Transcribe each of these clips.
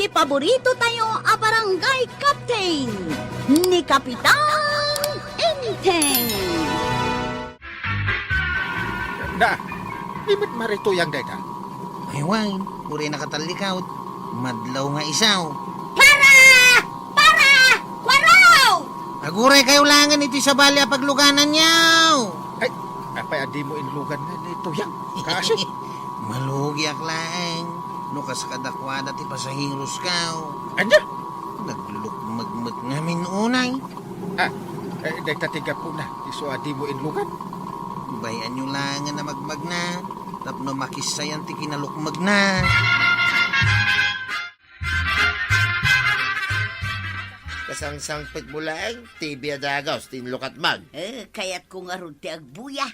Ti paborito tayo a barangay captain ni Kapitan Enteng. Na, limit marituyang dayta. Ay, wine. Uri nakatalikaw. Madlaw nga isaw. Para! Kwaraw! Aguray kayo langan iti sa bali a pagluganan niyaw. Ay, apay adi mo inlugan na nito yang. Kasi, Malugi aklaang. Nukas kadakwada ti pasahiros kaw. anya? Naglulukmagmag ngamin unay. Dayta tiga po na. Iso adi mo inlugan. Bayan nyo langan na magmag na. Tapno makisayan ti kinalukmag na. Kasangsangpit mo lang, TV adagaw, tinlukat mag. Kaya't ko nga ron ti agbuya.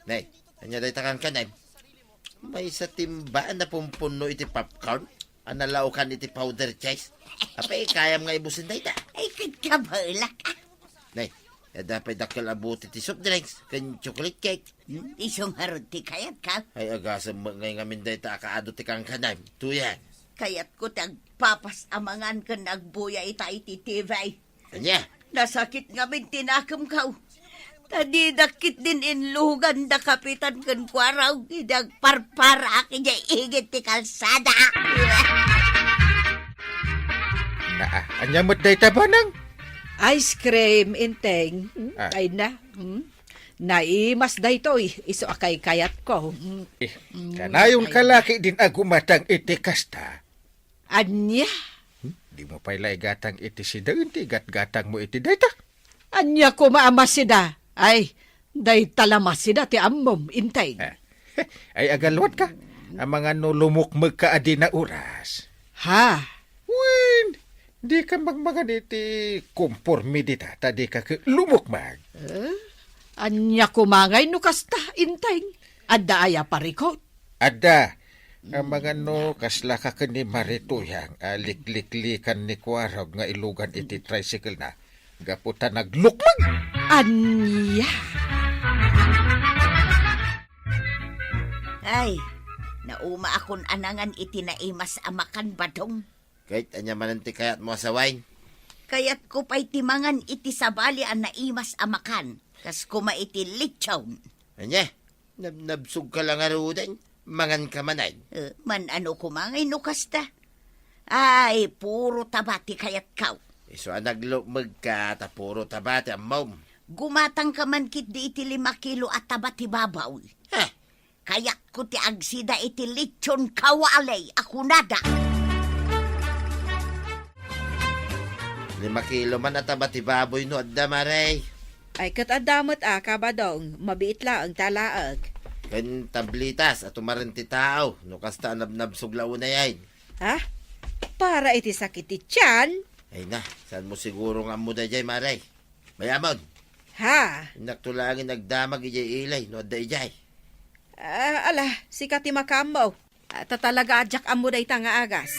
Nay, anya day takan ka, nay. May sa timbaan na pumpuno iti popcorn, analaukan iti powder cheese. Apay, kayam nga ibusin day ta. Ay, kagkabalak. Nay, dapat dakil abuti ti soft drinks, kan chocolate cake. Isong harod ti kayat ka. Ay, agasam ngay ngamin day ta, akaado ti kang kanay. Tuyan. Kaya't ko ti agpapas amangan ka nagbuya ita iti TV. Anya? Nasakit nga min tinakam kaw. Tadi dakit din inlugan da kapitan kan kwaraw. Idag parpara akin niya igit ti kalsada. Na, anya mo't dayta ba nang? Ice cream, inteng. Ah. Ay na. Naimas daytoy. Iso akay kayat ko. Kanayong kalaki din agumatang iti kasta. Anya? Di mo pala igatang iti sida, hindi gat-gatang mo iti dayta. Anya ko maamas sida. Ay, day talamas sida ti ammom, inteng. Ay agalwat ka. Ang mga nulumukmag ka adi na oras. Ha? Wen, di ka magmagan iti kompormidita, tadi ka lumukmag. Anya ko mangay no kasta, inteng. Adda aya parikot. Ada, ang mga kasla ka ni marituyang, alikliklikan ni Kwarog nga ilugan iti tricycle na. Gaputa naglukmag. Anya? Ay, nauma akon anangan iti naimas amakan badong. Kahit anya mananti kayat mo sa wine. Kaya't ko pa'y timangan iti sabali ang naimas amakan. Kas kuma iti litsawn. Anya? Nabsug ka lang arudan. Mangan ka manay. Man ano kumangay no kasta. Ay, puro tabati kayat kaw. Iso naglukmag ka, tapuro tabati ang mom. Gumatang ka man kit di iti 5 kilo at tabati babaw. Heh, Kayak ko ti agsida iti litsyon kawalay ako nada. 5 kilo man at tabati baboy no adda maray. Ay katadamot kabadong. Mabiit lang ang talaag. Kan tablitas at umarinti tao. No kasta nabnabsog lao na yan. Ha? Para iti sakit ti tiyan? Ay na, saan mo siguro nga muda dyan maray? Mayamon, Ha? naktulangin nagdamag ijay ilay no adda ijay. Ala, sikat ti makambaw. Tatalaga adyak amo day nga agas.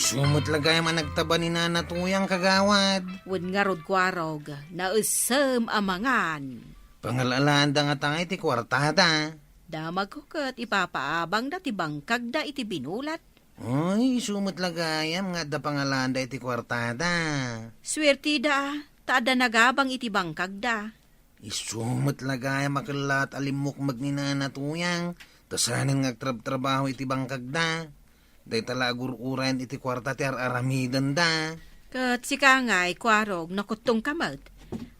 Sumot lagay man nagtaba ni nanatuyang kagawad. Wen nga rod kwarog, nausem amangan. Pangalalanda nga tangay ti kwartada. Damag ko kat ipapaabang da ti bangkag da iti binulat. Ay, sumot lagayam nga da pangalanda iti kwartada. Swerte da, taada nagabang iti bangkag da. Isumot lagayam makalat alimok magninanatuyang. Tasanin nga trabaho iti bangkag da. Day talagur-uran iti kwarta ti aramidan da. Kat si kangay, kwarog, nakutong kamat.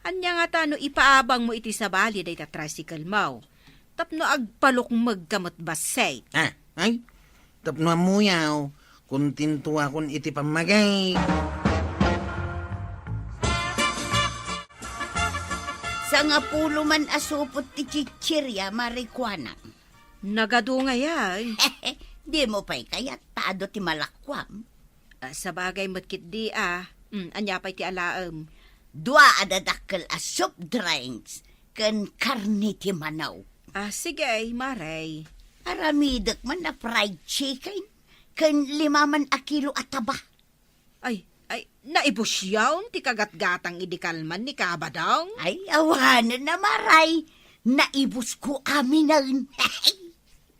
Anya nga tano ipaabang mo iti sabali day ta tricycle mo. Tapno agpalok magkamot basay. Ay, tapno amuyaw. Kuntinto akon iti pamagay. Sa nga pulo man asupot ti chichirya marikwana. Nagado nga yay. Di mo pa'y kayat taado ti malakwam. Sa bagay matkit di anya pa'y ti alaam. Dua adadakkel a soup drinks ken karni ti manaw. Sige, maray. Aramidek man na fried chicken ken 5 man a kilo ataba. Ay, naibusyawn ti kagatgatang idikalman ni kabadong. Ay, awanan na maray. Naibus ko amin na rin.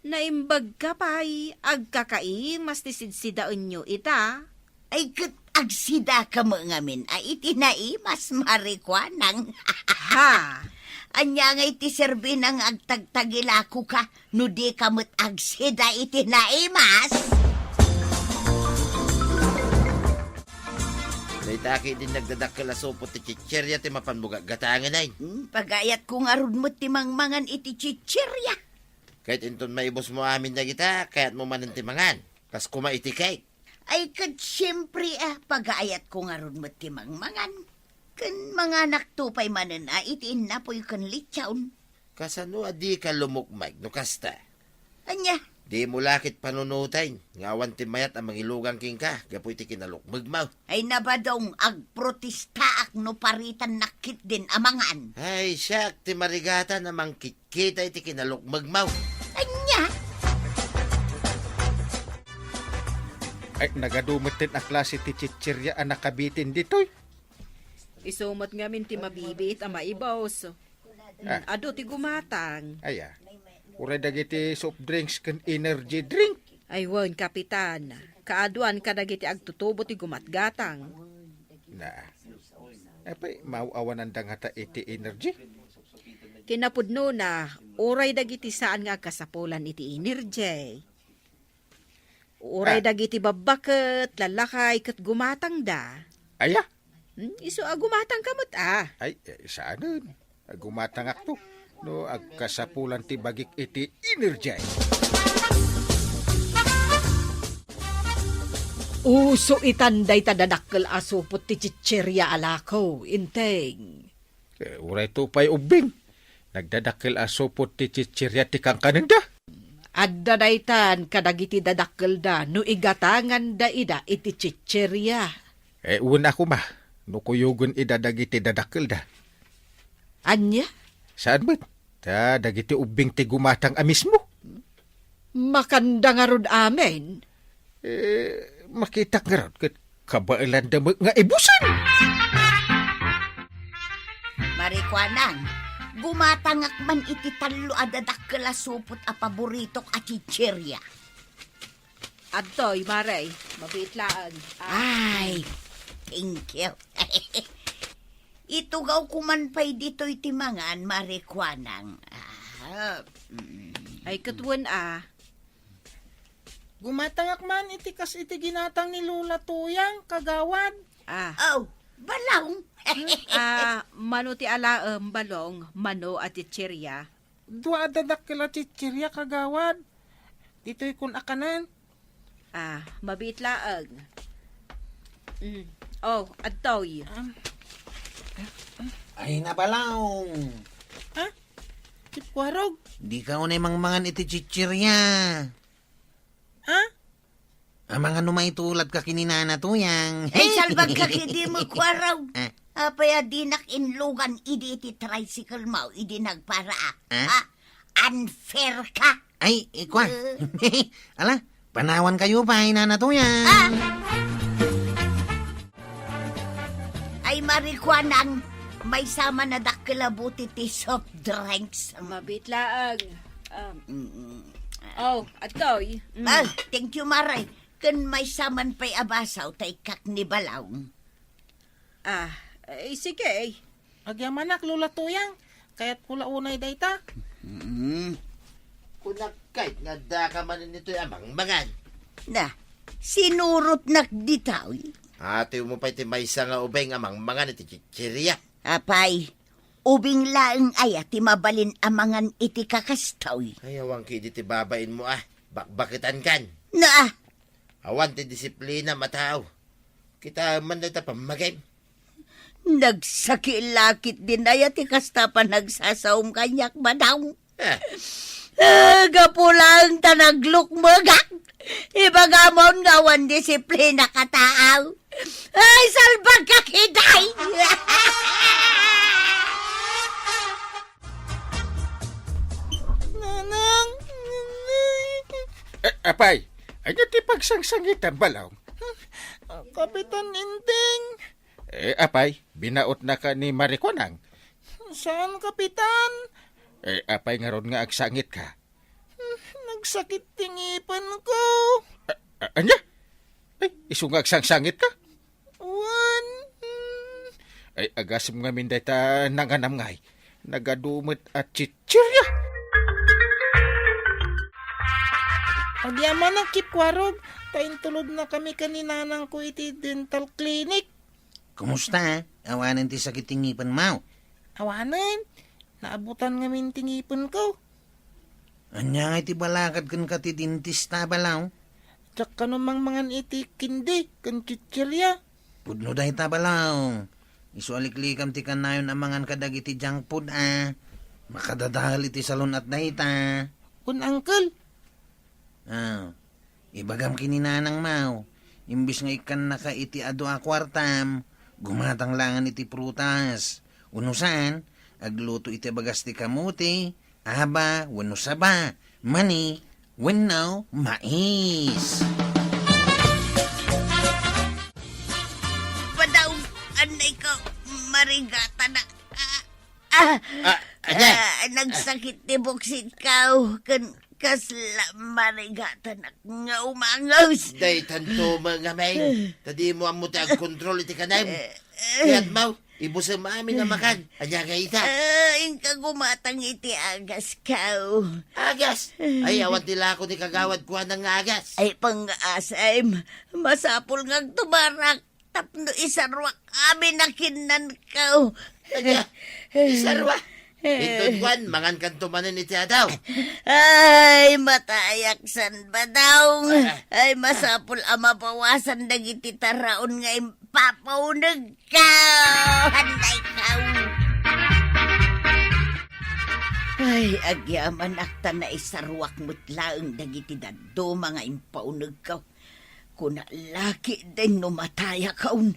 Naimbag ka pa'y agkakai mas tisidsidaan nyo ita. Ay kat agsida ka mo ngamin ay itinai mas marikwanang. Ha? Anya nga iti serbi ng agtagtagilako ka no di kamot agsida itinai mas. Daytaki din nagdadakkel a supot ti chichirya ti mapanbuga gatangan ay. Pagayat ko nga ron mo timangmangan iti chichirya. Kahit inton maibos mo amin na kita, kaya't mo manantimangan. Kas kumaitikay. Ay kat siyempre pagayat ko nga ron mo timangmangan. Kan mga naktupay manan itiin na po yung kanlitsaon. Kasano adi ka lumukmag, no kasta. Anya, Di mo lakit panunutay. Ngawan ti mayat ang mangilugang king ka. Gapoy ti kinalukmag mo. ay nabadong agprotesta ak no paritan nakit din amangan. Ay, siyak, ti marigata namang kikita iti kinalukmag mo. Anya, Ay, nagadumot din a klase ti chichirya ang nakabitin ditoy. Isumot nga min ti mabibit ang maibaws. Ado ti gumatang. Aya, uray dagiti soft drinks kan energy drink. Ay wan, kapitan. Kaaduan ka dagiti agtutubo ti gumatgatang. Na, apay, mauawan ang dangata iti energy. Kinapudno na, oray dagiti saan nga kasapulan iti energy. Oray dagiti babaket, lalakay, kat gumatang da. Aya, Iso gumatang kamot ay, saanan? Gumatangak to. No, agkasapulan ti bagik iti energy. Uso itanday tadadakkel asupot ti chichirya alako, inteng. Uray to pa'y ubing. Nagdadakil asopot ti chichirya ti kang kananda. Adda daytan kadagiti dadakkel da no igatangan da ida iti chichirya. Una ko ma. No kuyugon ida dagiti dadakil da. Anya? Saan ba? Ta dagiti ubing ti gumatang amis mo. Makanda nga rod amen. Makita nga ron kat kabailan da nga ibusan. marikwanang, gumatangak man iti talo adadakkel a supot a paboritok a chichirya. Adtoy, Maray, mabitlaan. Ay, thank you. Itugaw kuman pa'y dito iti mangan, marikwanang. Ay katwan Gumatangak man iti kas iti ginatang ni Lula Tuyang, kagawad. Oh, balong. Mano ti balong, mano at chichirya. Dua dadak kila chichirya, kagawad. Dito'y kun akanan. Mabitlaan. Oh, adtoy. Ay nabalong. Tipwarog. Di ka unay mangmangan iti chichirya. Ang mga numaitulad ka kininana tuyang. Ay, salbag ka kidi mo kwaraw. Apaya dinak inlugan idi iti tricycle mo, idi nagparaak. Unfair ka. Ay, ikwa. Ala, panawan kayo pa, inana tuyang. Ay, marikwanang, may sama na dakilabuti ti soft drinks. Mabitlaan. Oh, adtoy. Thank you, Maray. Kan may saman pa'y abasaw, tay kak ni Balaw. Sige. Agyamanak, Lula Tuyang. Kaya't pula unay dayta. Kunakay, nga da ka man nito'y amang mangan. Na, sinurot nakditaw. Ate mo pa'y ti maysa nga ubeng amang mangan iti chichirya. Apay, ubing laeng ay ti mabalin amangan iti kakastaw. Ayawang ki ti babain mo bakbakitan kan. Na, Awan ti disiplina matao. Kita man na pamagay. nagsakilakit din ay ti kasta pa nagsasaum kanyak madaw. Ah, Gapulang tanagluk magak. Ibagamon gawan disiplina kataaw. Ay, salbag ka kiday! Nanang. Apay, ano ti pagsangsangitan balaw? Kapitan Inting. Apay, binaot na ka ni Marikwanang. Saan, Kapitan? Apay nga ron nga agsangit ka. Nagsakit tingipan ko. Anya? Ay, isungag sang-sangit ka? Wan. Ay, agasam nga min dayta nanganam ngay. Nagadumot at chichirya. Agyaman ang kipwarog. Paintulod na kami kaninanang ko iti dental clinic. Kumusta? Awanan ti sakit tingipan mo. Awanan. Naabutan nga min tingipan ko. Anya nga iti balakad kan ka ti dentista balaw. Tsaka namang mga iti kindi. Kan chichirya. Pudno dahi ta balaw. Isu aliklikam ti kanayon amangan kadag iti junk food Makadadahal iti salon at dahi ta. Un uncle. Ibagam kininanang mau. Imbis nga ikan naka iti ado a kwartam, gumatang langan iti prutas. Unusan, agluto iti bagas ti kamuti, aba, wano saba, mani, wano, mais. Badaw, anay ko, marigata na. Anya? Nagsakit ti buksit ka. Kasla marigata na nga umangos. Day tanto mga may. Tadi mo ang muti ang kontrol iti kanay mo. Kaya't mau, ibusam amin na makan. Anya nga ita. Inka gumatang iti agas ka. Agas. Ay, awan tila ako ni kagawad kuha ng agas. Ay pang-asay, masapul nga tubarak. Tapno isarwak amin na kinan ka. Anya, isarwa. Ito kuhan, mangan kan tumanin iti adaw. Ay, matayaksan ba daw? Ay, masapul ama pawasan dagiti taraon nga impapaunag ka. Handay ka. Ay, agyaman akta na isarwak mutlaang dagiti daddo mga impaunag ka. Kuna laki din numataya kaun.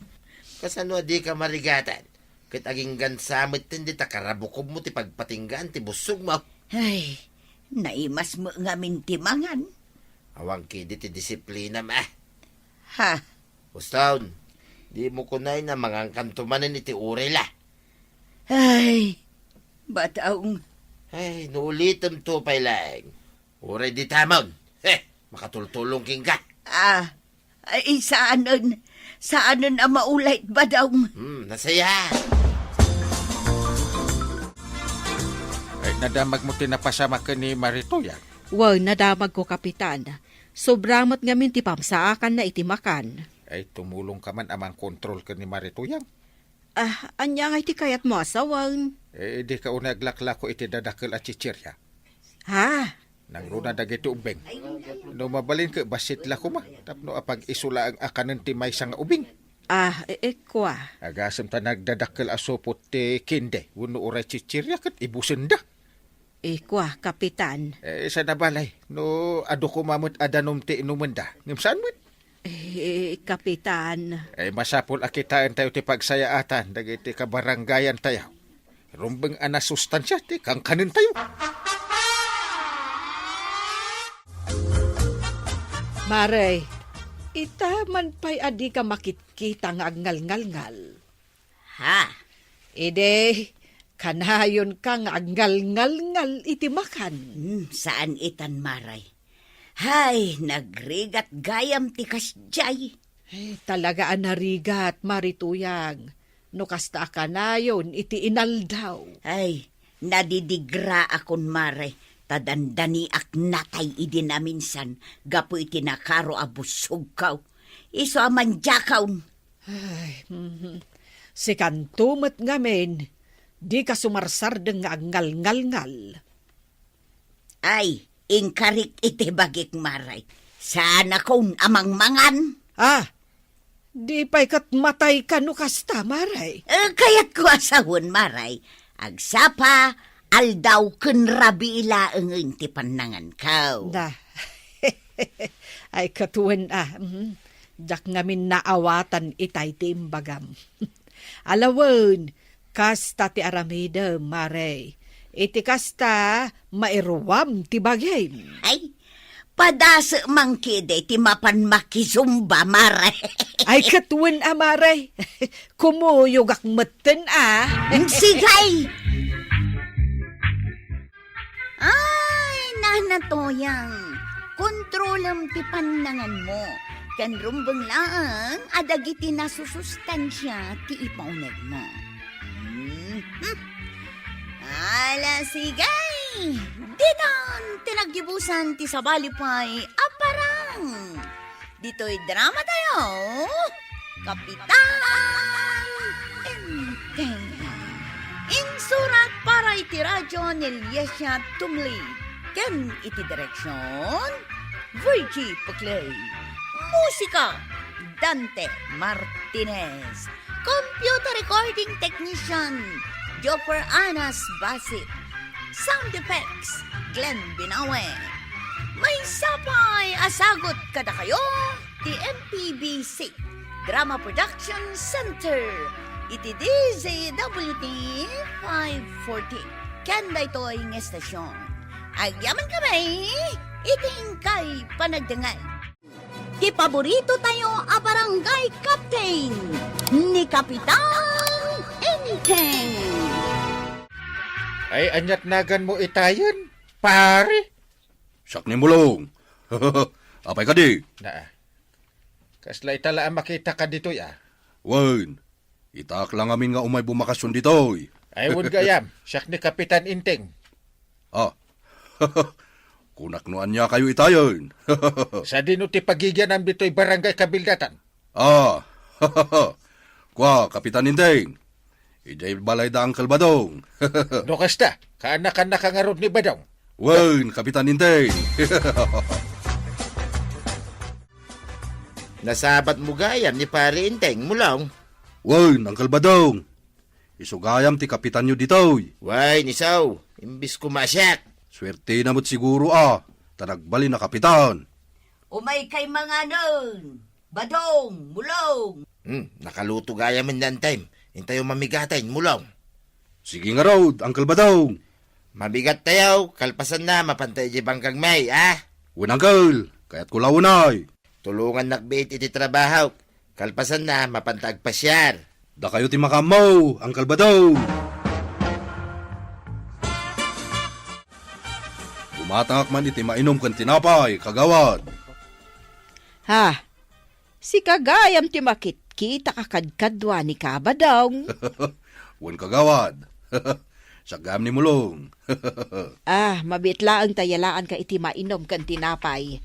Kasano di ka marigatan? Kit aging gansamit hindi ta karabukob mo ti pagpatinggan ti busog mo. Ay, naimas mo nga mintimangan. Awang kidi ti disiplina ma. Ha? Ustawn, di mo kunay na mangang kantumanin iti urela. Ay, bataong. Ay, nuulitom to pay lang. Uray di tamon. Makatultulong king ka. Ay, saanon ang maulait ba daw? Nasaya. Ay, nadamag mo tinapasama ka ni Maritoya. Wow, nadamag ko, Kapitan. Sobramat nga min ti pamsaakan na iti makan. Ay, tumulong ka man amang kontrol ka ni Maritoya. Anya nga iti kayat mo asawan. Eh, di ka unaglaklako iti dadakil at chichirya. Ha? Nang runa dagiti ubeng. No mabalin ka, basit la ko ma. Tapno apag isula ang akanan ti may sang ubing. Kwa. Agasam ta nagdadakil asopot ti kinde. Uno uray chichirya kat ibusin da. Kwa, Kapitan. Sa nabalay, no ado ko mamut adanom ti inumanda. Ngimsaan mo? Kapitan. Masapol akitaan tayo ti pagsayaatan. Dagiti kabaranggayan tayo. Rumbeng anasustansya ti kang kanin tayo. Maray, itaman pa'y adi ka makitkita nga agngal-ngal-ngal. Ha? Ide, kanayon ka nga agngal-ngal-ngal iti makan. Saan itan maray? Hay, nagrigat gayam ti kasjay. Talaga anarigat, Marituyang. No kasta kanayon iti inaldaw. Ay, nadidigra akon maray. Tadandani ak natay idi na minsan, gapo iti nakaro abusog kaw. Iso aman jakaw. Ay, si kantumet ngamin, di ka sumarsardeng nga ngal-ngal-ngal. Ay, ingkarik iti bagik maray. Sana kong amang mangan. Di pa'y kat matay ka no kasta, Maray. Kaya't ko asawon maray. Agsapa, aldaw kun rabi ila ang inti panangan kaw. Ay katuwen jak ngamin naawatan itay timbagam. Alawon, kasta ti aramida, Maray. Iti kasta mairuwam ti bagay. Ay, padasa mangkide ti mapan makisumba, maray. Ay katuwen Maray. Kumuyog ak meten Sigay! Ay, nanatoyang. kontrolam ti panangan mo. Kan rumbang lang, adagiti nasusustansya ti ipaunag mo. Ala sigay! Dinan, tinagibusan ti sabalipay, aparang! Dito'y drama tayo, Kapitan Enteng. Insurat para iti radyo ni Lyesya Tumli. Ken iti direksyon, Virgie Puclay. Musika, Dante Martinez. Computer recording technician, Joffer Anas Basit. Sound effects, Glenn Binawe. May sapay asagot kada kayo, ti MPBC Drama Production Center. Iti DZWT 540. Kanda ito'y ng estasyon. Agyaman kami, iting kay panagdangal. Ti paborito tayo a barangay captain ni Kapitan Enteng. Ay, anyat nagan mo itayon, pare. Sak ni mulong. Apay ka di? Na, kasla itala ang makita ka dito ya. Wan, itak lang amin nga umay bumakasyon ditoy. Ay, wun gayam, siyak ni Kapitan Inteng. Ah, kunaknuan niya kayo itayon. Sa dino ti pagigyan ng dito'y barangay kabildatan. Ah, kwa, Kapitan Indeng. Ijay balay da ang kalbadong. No kasta, kaanak-anak ang arod ni Badong. Wan, Kapitan Indeng. Nasabat mo gayam ni pare Inteng mulong. Wan, ang kalbadong. Isugayam ti kapitan nyo ditoy. Way, nisaw, imbis kumasyak. Swerte na mo't siguro tanagbali na kapitan. Umay kay mga nun. Badong, mulong. Nakaluto gayam ng time. Hintayo mamigatan, mulong. Sige nga raw, ang kalbadong. Mabigat tayo, kalpasan na, mapantay di bangkag may, ah? Wan, angkel, kaya't kulawunay. Tulungan nakbit iti trabaho. Kalpasan na, mapantag pasyar. Da kayo ti makamaw, ang kalbadaw. Bumatangak man iti mainom kan tinapay, kagawad. Ha, si kagayam ti makit-kita kakadkadwa ni Kabadong. Wan kagawad. Sagam ni mulong. Mabitla ang tayalaan ka iti mainom kan tinapay.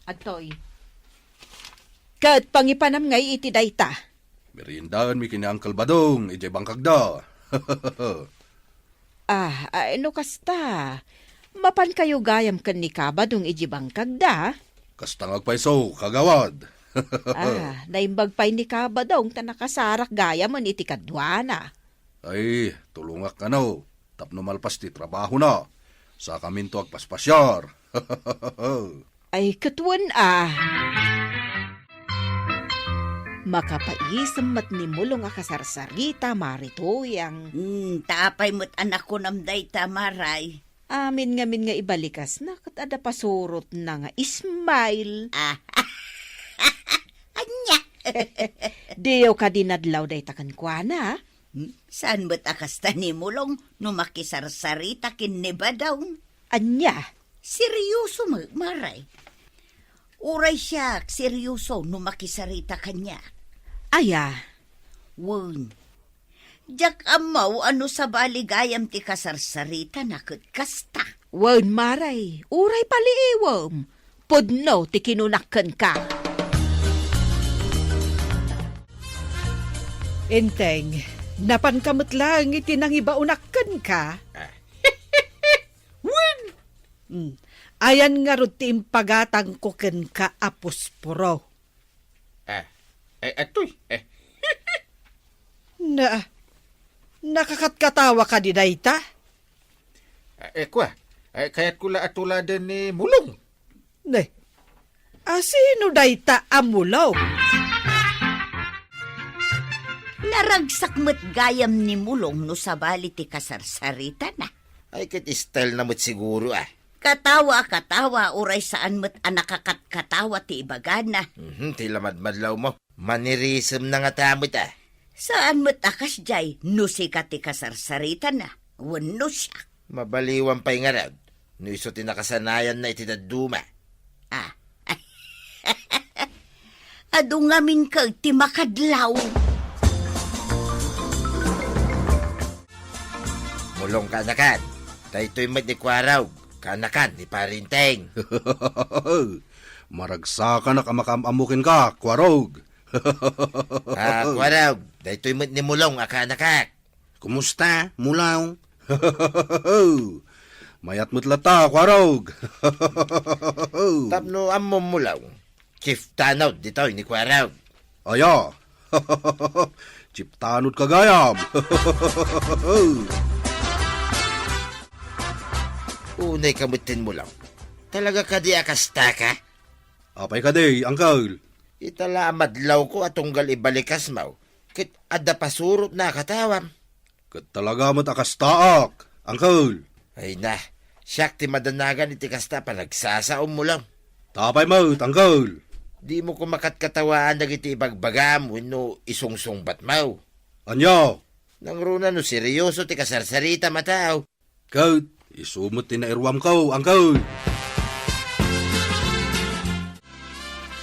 Agtoy. Kat pangipanam ngay iti dayta. Meriendaan mi kini ang kalbadong, ijay bangkagda. Ano kasta? Mapan kayo gayam kan ni Kabadong iji bangkagda. Kastang agpaiso, kagawad. Naimbag pa'y ni Kabadong ta nakasarak gayam mon iti kadwana. Ay, tulungak ano. Tapno malpas ti trabaho na. Sa kamin to agpaspasyar. Ay, katuan Makapaisam mat ni mulong akasarsarita maritoyang. Tapay mo't anak ko namday tamaray. Amin nga ibalikas na kat ada pasurot na nga ismail. Anya? Diyo ka dinadlaw day takan kwa na. Saan ba't akasta ni mulong no makisarsarita kin ni Badong? Anya? Seryoso maray. Uray siya, seryoso no makisarita kanya. Aya. Wun. Jak amaw ano sa baligayam ti kasarsarita nakit kasta. Wan maray, uray paliiwam. Pudno ti kinunakan ka. Enteng, napankamot lang iti nang ibaunakan ka. Ayan nga ruti impagatang ko ken ka apuspuro. Atoy. Nakakatkatawa ka di dayta? Kwa, kaya't kula atuladan ni mulong. Ne, sino dayta amulaw? Naragsak mo't gayam ni mulong no sa bali ti kasarsarita na. Ay, kit style na mo't siguro, ah. Katawa, uray saan mo't anakakatkatawa ti ibagana. Ti lamad-madlaw mo. Manirism na nga tamot, ah. Saan mo't akas jay, no si kati kasarsarita na. Wano siya. Mabaliwan pa'y nga raw. No iso tinakasanayan na itinaduma. Ah. Ado ngamin ka ti makadlaw. Mulong kanakan. Daytoy mat ni Kwaraw. Kanakan ni Parinteng. Maragsa ka na kamakamamukin ka, Kwarog. Kwaraw. Daytoy mat ni Mulong akanakak. Kumusta, Mulaw? Mayat mo't lata, Kwarog. Tapno ammo Mulaw. Chief Tanaw dito ni Kwaraw. Aya. Chiptanod kagayam. Unay kamutin Mulaw. Talaga ka di akasta ka? Apay ka day, Uncle. Itala amadlaw ko atunggal ibalikas mau. Kit adda pasurot na katawam. Kat talaga mo't akastaak, Uncle. Ay na, siyak ti madanagan iti kasta panagsasaom mo lang. Tapay mo't, Uncle. Di mo ko makatkatawaan dagiti ibagbagam wenno isungsungbat mau. Anya, Nang runa no seryoso ti kasarsarita mataw. Kat, isumot tinairwam ko, Uncle.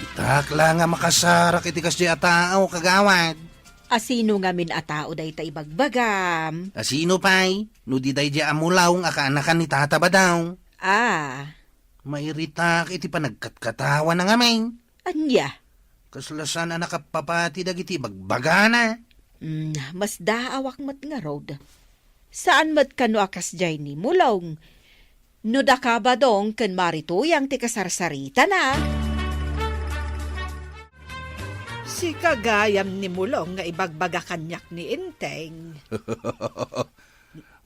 Itakla nga makasarak iti kas di atao, kagawad. Asino nga min atao day ta ibagbagam. Asino pa'y? No di day di amulaw nga kaanakan ni tata ba daw? Ah, Mairitak iti panagkatkatawan na nga main. anya? Kaslasan na nakapapati dagiti bagbagana. Mas daawak mat nga road. Saan mat kano akas jay ni Mulong? No da ka ba dong kan marituyang ti kasarsarita na? Si kagayam ni Mulong nga ibagbaga kanyak ni Inteng.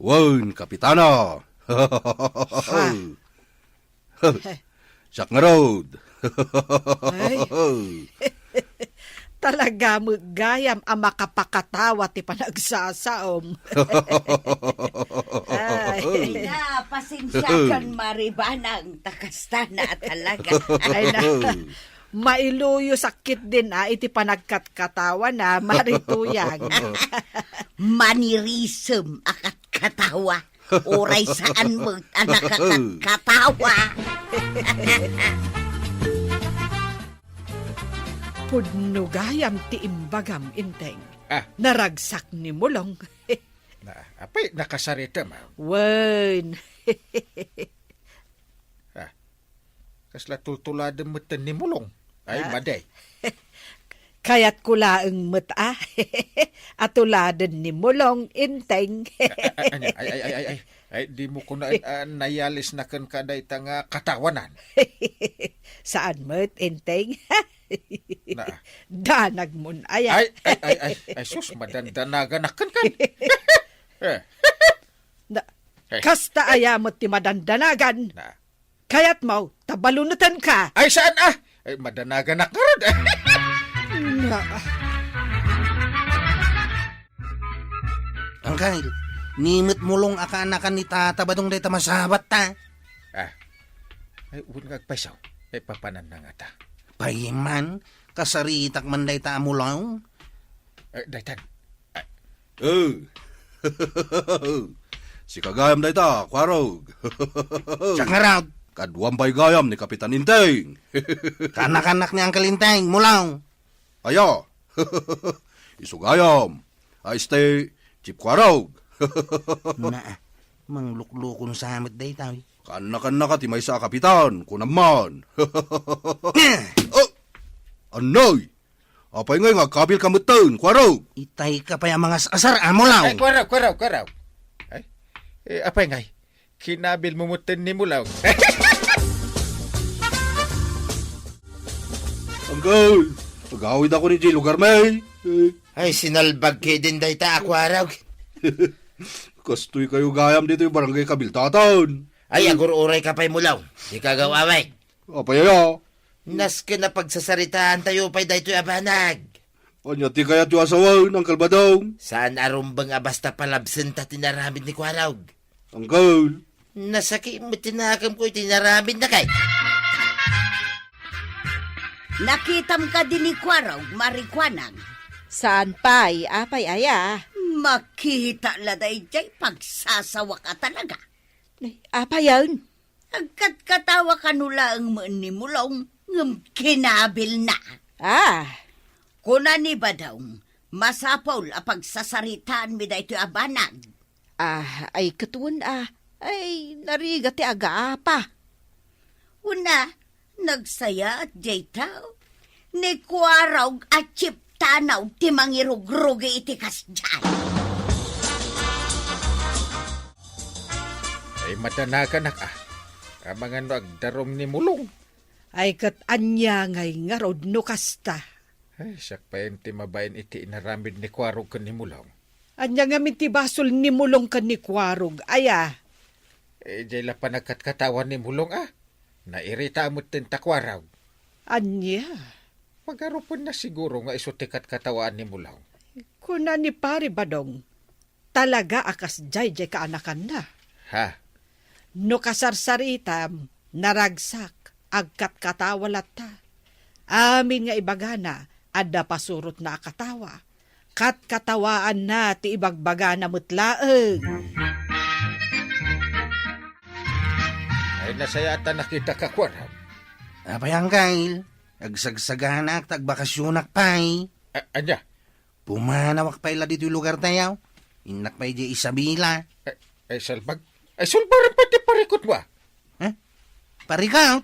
Wan, Kapitana. Siyak nga road. Ay. Talaga mo gayam ang makapakatawa ti panagsasaom. Ay. Na, pasensya kan maribanang takasta na talaga. Ay na. Mailuyo sakit din iti panagkatkatawa na marituyang. Manirism akat katawa. Oray saan mo anak katawa. Pudno gayam ti imbagam Inteng. Ah. Naragsak ni Mulong. Na, apay nakasarita mau. Wen. Kasla tultulada mo ni Mulong. Ay, maday. Kaya't kulaang mata. Atuladan ni Mulong Inteng. Ay, di mo ko na nayalis na kan kaday tanga katawanan. Saan mo't Inteng? Na. Danag mon aya. Ay, sus, madandanagan na kan. Kasta aya mo't ti madandanagan. Na. Kaya't mau, tabalunutan ka. Ay, saan Ay, madanagan na karod. Na, Angkay, nimit mulong akaanakan ni tata ba dong day tamasabat ta? Ay, unang agpaisaw. Ay, papanan na nga ta. Payiman, kasaritak man day ta amulaw. Ay, daytan. Si kagayam day ta, Kwarog. Siya nga raw, Kadwampay gayam ni Kapitan Inteng. kanak-anak ni Uncle Inteng, mulaw. Aya. Isugayam. Aiste, Chip Kwarog. Na, mangluklukon sa amit day tawi. Kanakan ka ti may sa Kapitan, kunaman. Oh! Anoy! Apay ngay nga kabil kamutan, Kwarog. Itay ka pa yung mga asar, amulaw. Ay, kwaraw. Ay, apay ngay. Kinabil mumutin ni Mulaw. Uncle, pagawid ako ni J. Lugar may. Ay, sinalbag kay din day ta akwaraw. Kastoy kayo gayam dito yung barangay Kabiltatan. Ay, agur uray ka pa'y Mulaw. Di ka gawaway. Apay aya. Nas ka na pagsasaritaan tayo pa'y daytoy abanag. Anya ti kaya ti asawan, Uncle Badong. Saan arumbang basta palabsen ta tinaramid ni Kwaraw? Uncle. Nasaki mo tinakam ko tinaramid na kay. Nakitam ka din ni Kwaraw, marikwanang. Saan pa'y apay aya? Makita laday jay pagsasawa ka talaga. Apa yan? Agkat katawa ka nula ang maan ni Mulong ngam kinabil na. Kuna ni ba daw, masapaw apag sasaritaan mi da ito abanag. Ay katuon ay nariga ti aga pa. Una, nagsaya at jaytaw. Ni kuaraw at chip tanaw ti mangirugrugi iti kasjay. Ay matanakan Amangan no agdarom ni Mulong. Ay kat anya ngay nga rod no kasta. Ay, siyak pa yun ti mabayin iti inaramid ni Kwarog kan ni Mulong. Anya nga ti basol ni Mulong kan ni Kwarog. Aya. Diyay la pa nagkatkatawan ni Mulong Nairita mo tinta Kwarog. Anya. Magarupon na siguro nga isutikat katawaan ni Mulong. Kuna ni pare badong. Talaga akas jay ka anakan na. Ha? No kasarsaritam, naragsak, agkat katawalata. Amin nga ibagana, adda pasurot na akatawa. Kat katawaan na ti ibagbagana mutlaeng. Ay nasaya ata nakita ka Kwarog. Apayang kail, agsagsaganak tagbakasyonak pay. Anya? Pumanawak pay la dito yung lugar tayo. Inak pay di Isabela. Ay salbag. Ay sulbaran pati parikot mo Parikaw?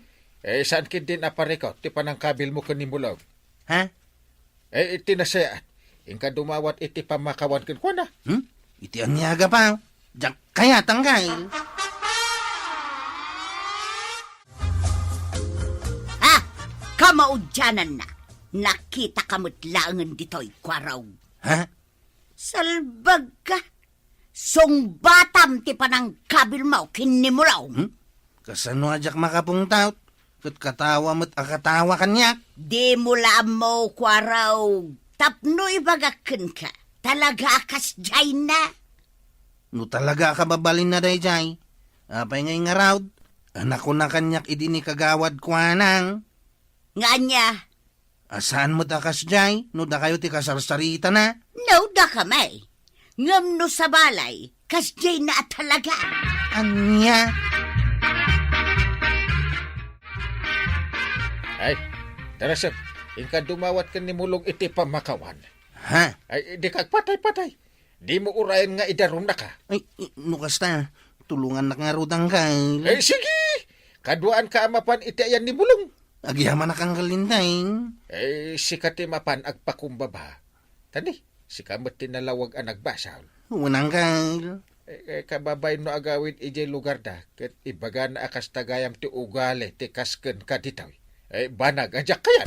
Saan kin din aparikot? Ti panangkabil mo kan ni Mulong. Ha? Iti nasaya. Ingka dumawat iti pamakawan kan kwa na. Iti anyaga pa. Diyak kaya tanggail. Kamaudyanan na. Nakita kamutlaangan dito'y Kwaraw. Ha? Salbag ka. Songbatam ti panangkabil mo kinimulaw. Kasano ajak makapungtaw? Kat katawa mo't akatawa kanyak. Di mula mo, Kwaraw. Tapno ibagakin ka. Talaga akas jay na. No talaga ka babalin na day jay. Apay ngay nga raud. Anak ko na kanyak idi ni kagawad kwanang. Nga niya, Asaan mo takas jay? No da kayo ti kasarsarita na? no da kamay. Ngam no sa balay, kas jay na talaga. Anya? Ay, tara sir. Ingka dumawat ka ni Mulong iti pamakawan. Ha? Ay, di kagpatay-patay. Di mo urayan nga idarom na ka. Ay, no kasta. Tulungan na nga rudang kail. Eh, sige! Kaduaan ka amapan iti ayan ni Mulong. Agyaman na kang galindain. Si katimapan agpakumbaba. Tani, si kamot tinalawag ang nagbasaw. Unang kail. Kababay no agawin ijay lugar da. Ket ibaga na akas tagayam ti ugale ti kasken ka ditaw. Banag ajak kayan.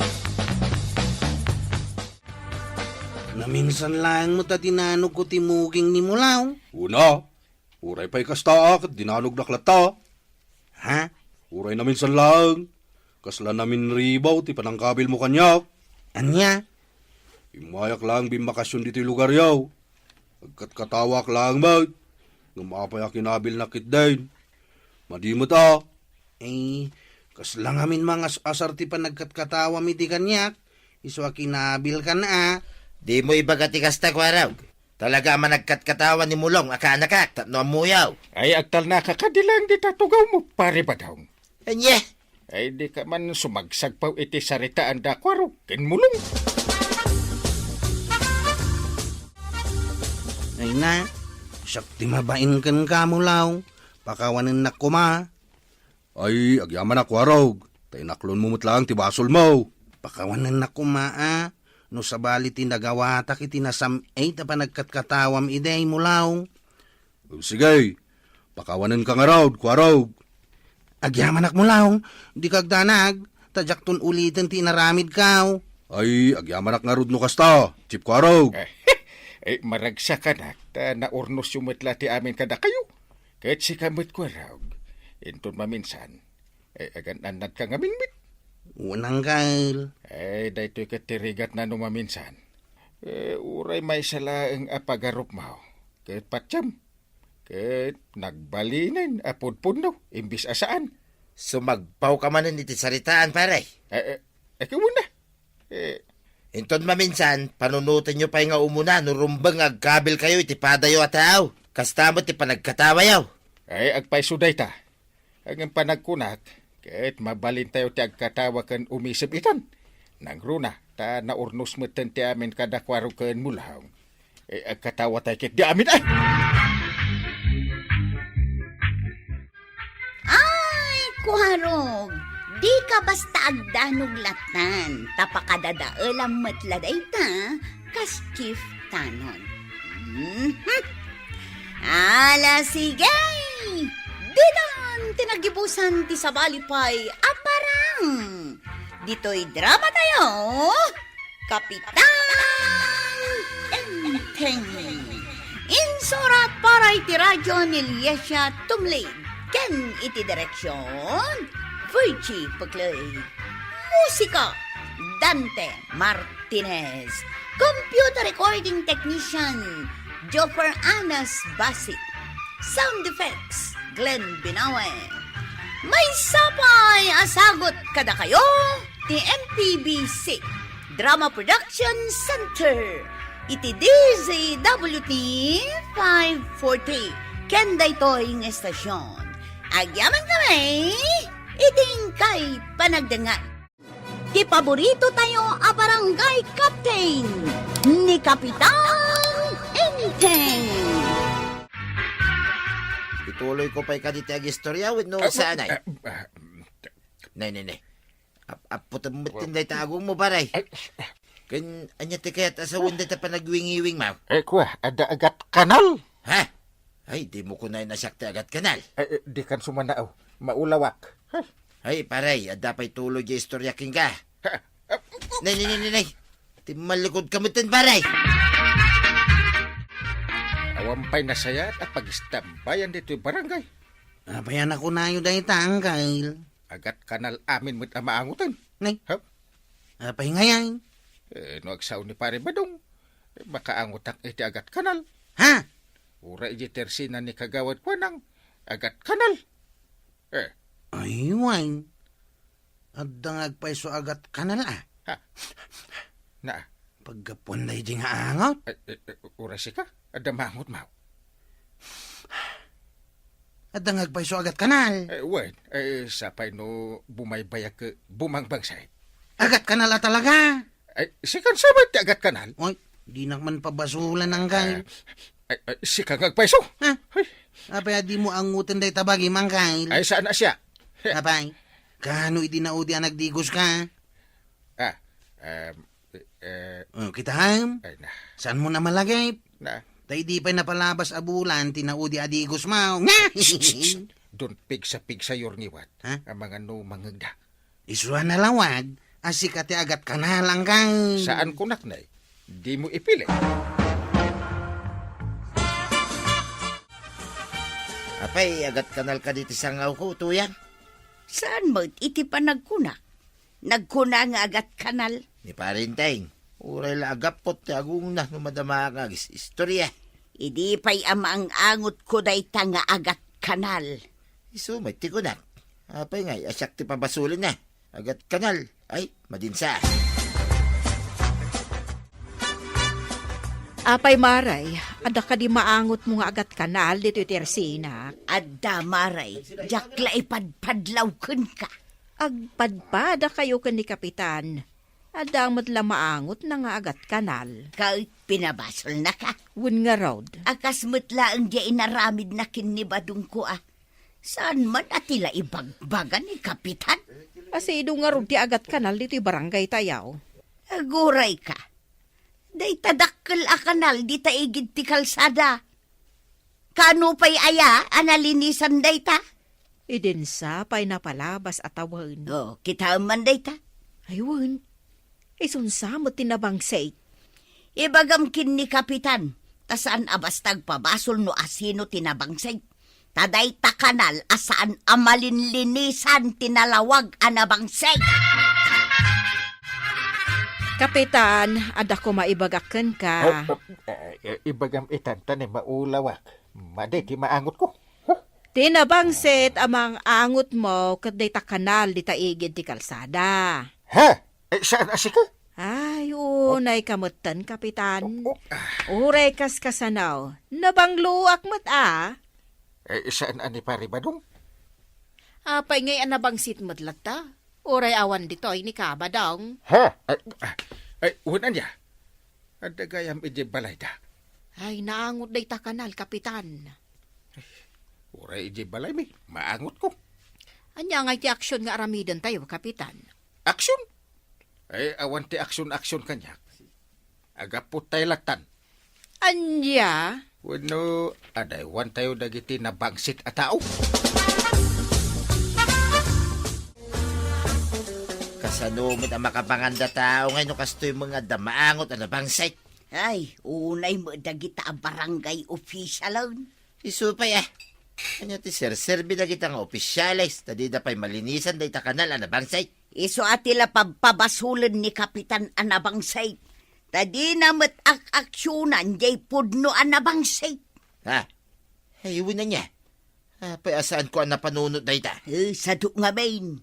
Naminsan lang mo ta tinanog ko timuging ni Mulaw. Una, uray pa'y kasta at dinanog na klata. Ha? Uray namin sa lang. Kasla namin ribaw, ti panangkabil mo kanyak. Anya? Imayak lang bimakasyon dito yung lugar yaw. Agkat katawak lang ba? Ngamapay kinabil na kitdain. Madimot Kasla ngamin mga asar ti panagkatkatawa mi di kanyak. Iswa kinabil ka na Di mo ibagati kasta Kwaraw. Talaga man nagkatkatawan ni Mulong, akaanakak, tapno amuyaw. Ay agtal na kakadilang di tatugaw mo, pare ba daw? Anye, Ay di ka man sumagsag pa iti saritaan da Kwaro, kinmulong. Ay na, siyak ti mabain kan ka Mulaw. Pakawanan na kuma. Ay, agyaman ako arog. Tainaklon mo mutlang ti basol mo. Pakawanan na kuma No sabali ti nagawatak iti nasamay ta panagkatkatawam iday Mulaw. Sige, pakawanan ka nga raw, kuarog. Agyaman ak Mulaw, di kagdanag, tadyak ton ulitin ti naramid kaw. Ay, agyaman nga rod no kasta, chip kuarog. Maragsa ka na, naurnos yumitla ti amin kada kayo. Kahit si kamit Kwaraw, inton maminsan, agan-anad ka nga minmit. Unang kail. Dahito katirigat na numaminsan. Uray may sala ang apagarup mo. Kahit patsyam. Kahit nagbalinan, apod-puno, imbis asaan. sumagpaw ka manin iti saritaan, pare. Ikaw muna. Inton maminsan, panunutin nyo pa nga umuna, nurumbang agkabil kayo iti padayo at tao. Kasta mo ti panagkatawa yaw. Agpay suday ta. Ang panagkunak, kahit mabalin tayo ti agkatawa kan umisip itan. Nang runa, ta naurnos mo ti amin kada kwaro kan mulaw. Agkatawa tayo kit di amin ay! Ay, kuharog! Di ka basta agdanog latan. Tapakadadaalam matladay ta, kas chief tanon. Ala, sige! Didan, tinagibusan ti sabalipay, aparang! Dito'y drama tayo, Kapitan Enteng. Insurat para iti radyo ni Liesya Tumlid. Ken iti direksyon, Virgie Pagloy. Musika, Dante Martinez. Computer recording technician, Joper Anas Basit. Sound effects, Glenn Binawe. May sapay asagot kada kayo, ti MPBC Drama Production Center. Iti DZWT 540. Kenda ito'y ng estasyon. Agyaman kami, iting kay panagdangan. Ti paborito tayo a barangay captain ni Kapitan Enteng. Ituloy ko pa'y kaditi ag istorya with no sanay. Nay. Aputan mo tinday tagong mo baray. Kan anya ti kayat asawon day ta panagwingiwing mau. Kuya, ada agat kanal. Ha? Ay, di mo ko na nasakta agat kanal. Di kan sumanaaw, maulawak. Ay, paray, ada pa'y tuloy yung istorya king ka. Nay. Ti malikod kamutan baray. Awampay na saya at pag-istambayan dito yung barangay. Apayan ako na yun dahil tangkal. Agat kanal amin mo't amaangutan. Nay, Ha? apay ngayon. No agsaw ni pare badong. Makaangot ang iti agat kanal. Ha? Ura iti tersina ni kagawad ko ng agat kanal. Ay, wine. At dangag pa iso agat kanal Na, Pagkapon na iti nga angot. ura si ka, adamangot mau. At dangag pa iso agat kanal. Sapay no bumaybaya ke bumangbangsay. Agat kanal talaga. Sikan sabay ti agat kanal. Oy, di nakman pabasulan ng kay. Sikan agpaiso. Ha? Apay, di mo angutin day tabagi mangkay. Ay, saan na siya? Apay, kano iti naudi ang nagdigos ka? Kita ham? Ay na, Saan mo na malagay? na. Tay di pa napalabas abulan, tinaudi adigos mo. Nga! Doon pigsa yorngiwat. Ha? Ang mga no mangagda. Iswa na lawag, asikati agat ka na lang kang. Saan kunak na di mo ipili. Apay, agat kanal ka dito sangaw ko, tuyan. Saan mo iti panagkuna? Nagkuna nga agat kanal. Ni parinteng. Uray la agapot ti agung na numadama nga istorya. Idi pa'y ama ang angot ko day nga agat kanal. Iso, may ti ko na. Apay nga, asyak ti pabasulin na. Agat kanal. Ay, madinsa. Apay maray, ada ka di maangot mo nga agat kanal dito tersina. Adda maray, jakla ipadpadlaw kun ka. Agpadpada kayo kan ni Kapitan. Ada matla maangot na nga agat kanal. Kahit pinabasol na ka. Wun nga road. Akas mutla ang di inaramid na kinibadong ko Saan man atila ibagbagan ni Kapitan? Asido nga road ti agat kanal dito barangay tayaw. Aguray ka. Day tadakkel a kanal di taigid ti kalsada. Kano pa'y aya analinisan day ta? Idinsa pa'y napalabas at awan. Oh, kita man day ta. Ayun, isunsa mo tinabangsay. Ibagam kin ni Kapitan, tasaan abastag pabasol no asino tinabangsay. Taday ta kanal asaan amalinlinisan tinalawag anabangsay. Kapitan, ada ko maibagakan ka. Ibagam itanta ni maulawak. Maday ti maangot ko. Tinabangset amang angot mo kat day ta kanal di taigid ti kalsada. Ha? Saan asika? Ay, unay kamutan, Kapitan. Uray kas kasanaw. Nabangluak mat Saan ani pare badong? Apay ngay anabangsit madlat ta. Uray awan ditoy ni kabadong. Ha? Ay, unan niya. At dagayam iti balay da. Ay, naangot day ta kanal, kapitan. Uray iti balay mi. Maangot ko. Anya nga ti aksyon nga aramidan tayo, kapitan. Aksyon? Ay, awan ti aksyon-aksyon kanyak. Agapot tayo latan. Anya? Wano, aday, wan tayo dagiti na bangsit a tao. Kasanumit ang makapanganda tao ngayon kastoy mga damaangot na bangsay. Ay, unay mo dagita ang barangay official. Isupay Kanya ti serbi na kita nga opisyalis. Tadi da pa'y malinisan day ta kanal na bangsay. Iso atila pabasulan ni Kapitan Anabangsay. Tadi namat aksyonan jay pudno Anabangsay. Ha? Hayuwin na niya. Payasaan ko ang napanunot day ta. Saduk nga main.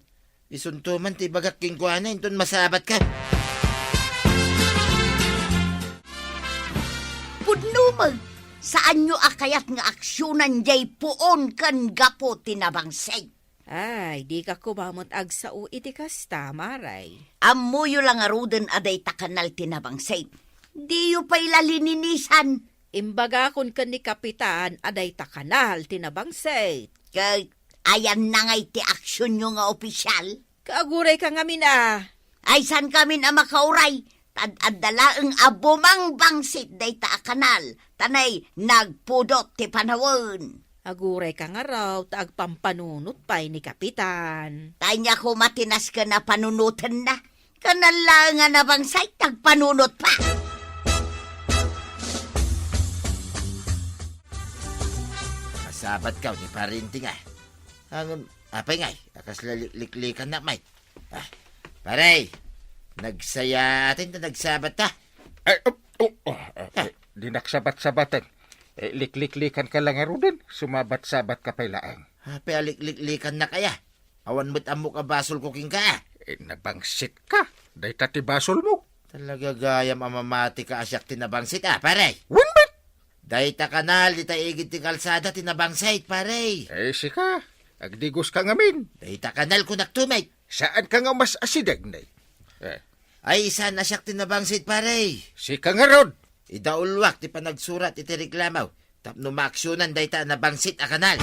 Isunto man ti bagak king ko ana, inton masabat ka. Pudno mag. Saan nyo akayat nga aksyonan jay puon kan gapo tinabangsay? Ay, di ka kumamot ag sa iti kasta, maray. Amuyo lang aruden aday takanal tinabangsay. Di yu pa'y lalininisan. Imbaga kun kan ni kapitan, aday ta kanal, tinabangsay. Kay ayan na ngay ti aksyon nyo nga opisyal. Kaaguray ka ngamin Ay san kami na makauray. Tad-adala ang abumang bangsit day ta kanal. Tanay nagpudot ti panawon. Aguray ka nga raw, taag pampanunot pa'y ni kapitan. Tanya ko matinas ka na panunutan na. Kanal lang nga na bangsay, tagpanunot pa. Masabat ka ni parinting apay ngay, akas liklikan na may. Paray, nagsaya atin na nagsabat ta. Ay, di naksabat-sabatan. Likliklikan ka lang arudin. Sumabat-sabat ka pa'y laang. Apay liklikan na kaya. Awan mo't amo ka basol ko king ka. Nabangsit ka. Day tati basol mo. Talaga gayam amamati ka asyak tinabangsit paray. Winbit! Day ta kanal, di ta igit ti kalsada tinabangsit paray. Sika. Agdigos ka ngamin. Day ta kanal ko naktumay. Saan ka nga mas asidag, nay? Ay, isa na siyak tinabangsit paray. Sika nga rod. Idaulwak ti panagsurat iti reklamaw. Tapno maaksyonan day ta nabangsit a kanal.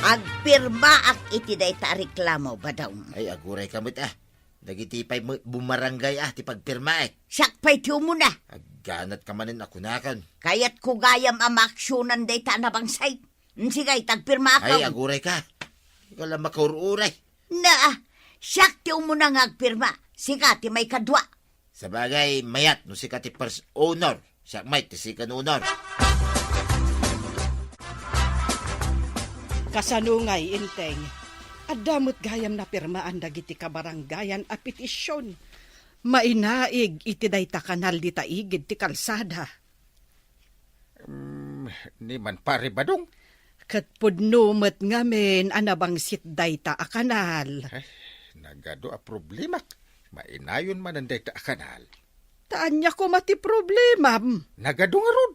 Agpirma at iti day ta reklamo ba daw? Ay, aguray kamot Dagiti pa'y bumarangay ti pagpirma Siyak pa'y tiyo mo na. Agganat ka manin ako nakan. Kaya't kugayam ang maaksyonan day ta nabangsay. Sigay, tagpirma Ay, ka. aguray ka. Ikaw lang makaururay. Na, siyak tiyo mo na nga agpirma. Sika, ti may kadwa. Sa bagay, mayat no si kati first owner. Siyak may ti second owner. Kasanungay, inteng. Adamot gayam na pirmaan dagiti kabaranggayan a petisyon. Mainaig iti dayta kanal di taigid ti kalsada. Ni man pare badong. Kat pudnumet ngamin anabangsit dayta a kanal. Ay, nagado a problema. Mainayon man ang dayta a kanal. Taan niya ko mati problemam. Nagado nga rod.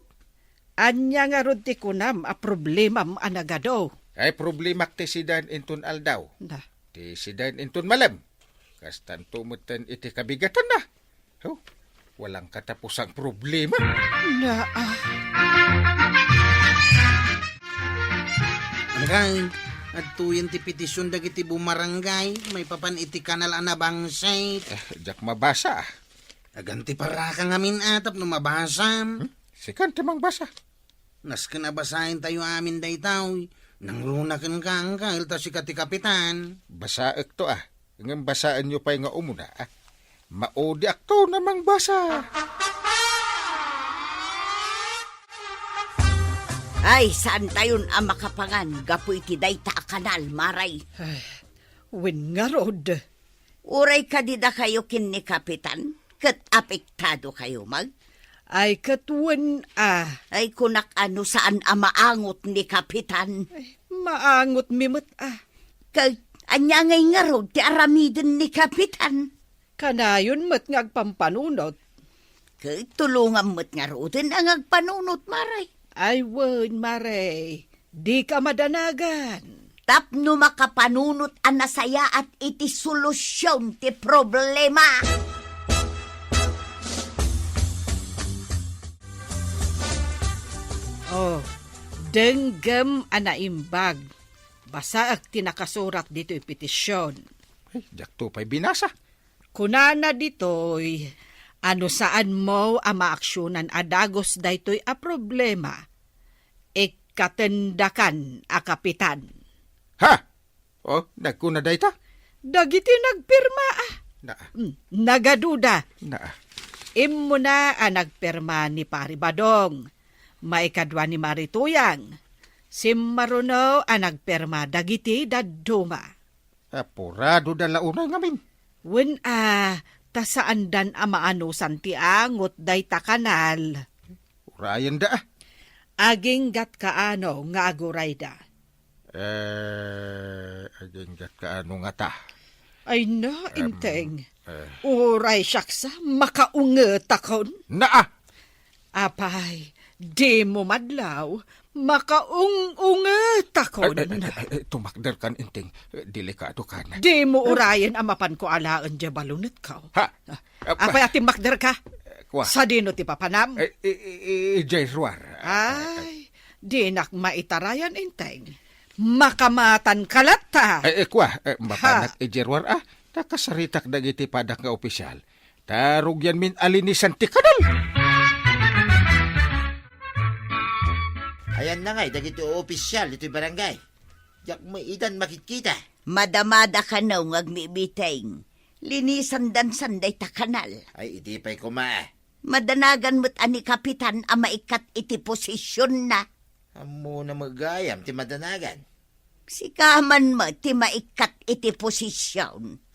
Anya nga rod ti kunam a problemam anagado. Ay problema ti sidan inton aldaw. Na, Ti sidan inton malam. Kastan tumutan iti kabigatan na. Walang katapusang problema. na Angay, at tuyen ti petisyon dagiti bumarangay, may papan iti kanal anabangsay. Jak mabasa. Aganti para ka ngamin atap no mabasam. Sikan timang basa. Nas kinabasahin tayo amin daytaw. Nang runakan ka ang kail si kati kapitan. Basaek to Ngam basaan nyo pa'y nga umuna Maodi akto namang basa. Ay, saan tayon ang makapangan? Gapu iti dayta a kanal, maray. win nga rod. Uray kadida kayo kin ni Kapitan? Kat apektado kayo mag? Ay katwen Ay kunak ano saan ang maangot ni Kapitan? maangot mimot Kay anya ngay nga rod ti aramiden ni Kapitan. Kanayon mat ngagpampanunot. Kay tulungan mo't nga rodin ang agpanunot, maray. Ay wen mare. Di ka madanagan. Tapno makapanunot ang nasaya at iti solusyon ti problema. Oh, denggem anaimbag. Basa ag tinakasurat dito petisyon. Ay, jakto pa'y binasa. Kunana ditoy, ano saan mo ang maaksyonan adagos daytoy a problema. Ikatendakan a kapitan. Ha? Oh, nagkuna dayta? Dagiti nagpirma ah. Naa, Nagaduda. naa. Imo na ang nagpirma ni Pari Badong. Maikadwa ni Marituyang. Simmaruno ang nagpirma dagiti daduma. Apurado na launay ngamin. Wen tasaan dan amaano santiangot dayta kanal. Urayan da ah. Aging gat kaano nga aguray da. Aging gat kaano nga ta. Ay na, inteng. Uray saksa, makaunget akon. Naa! Apay, di mo madlaw, makaunget akon. Tumakder kan inting. Delikado ka na. Di mo urayan amapan ko alaan di balunit ka. Ha? Apay ating makder ka. Kwa? Sa dino ti papanam. Jairwar. Ay, di nak maitarayan inteng. Makamatan kalata. Kwa, mapanak Jairwar ah. Nakasaritak dagiti padak nga opisyal. Tarog yan min alinisan ti kanal. Ayan na nga, dagiti opisyal ito'y barangay. Yak may idan makikita. Madamada ka na ngagmibiteng. Linisan dan sanday ta kanal. Ay, iti pa'y kuma. Madanagan mo't ani kapitan ang maikat iti posisyon na. Amo na magayam, ti madanagan. Sikaman mo ti maikat iti posisyon.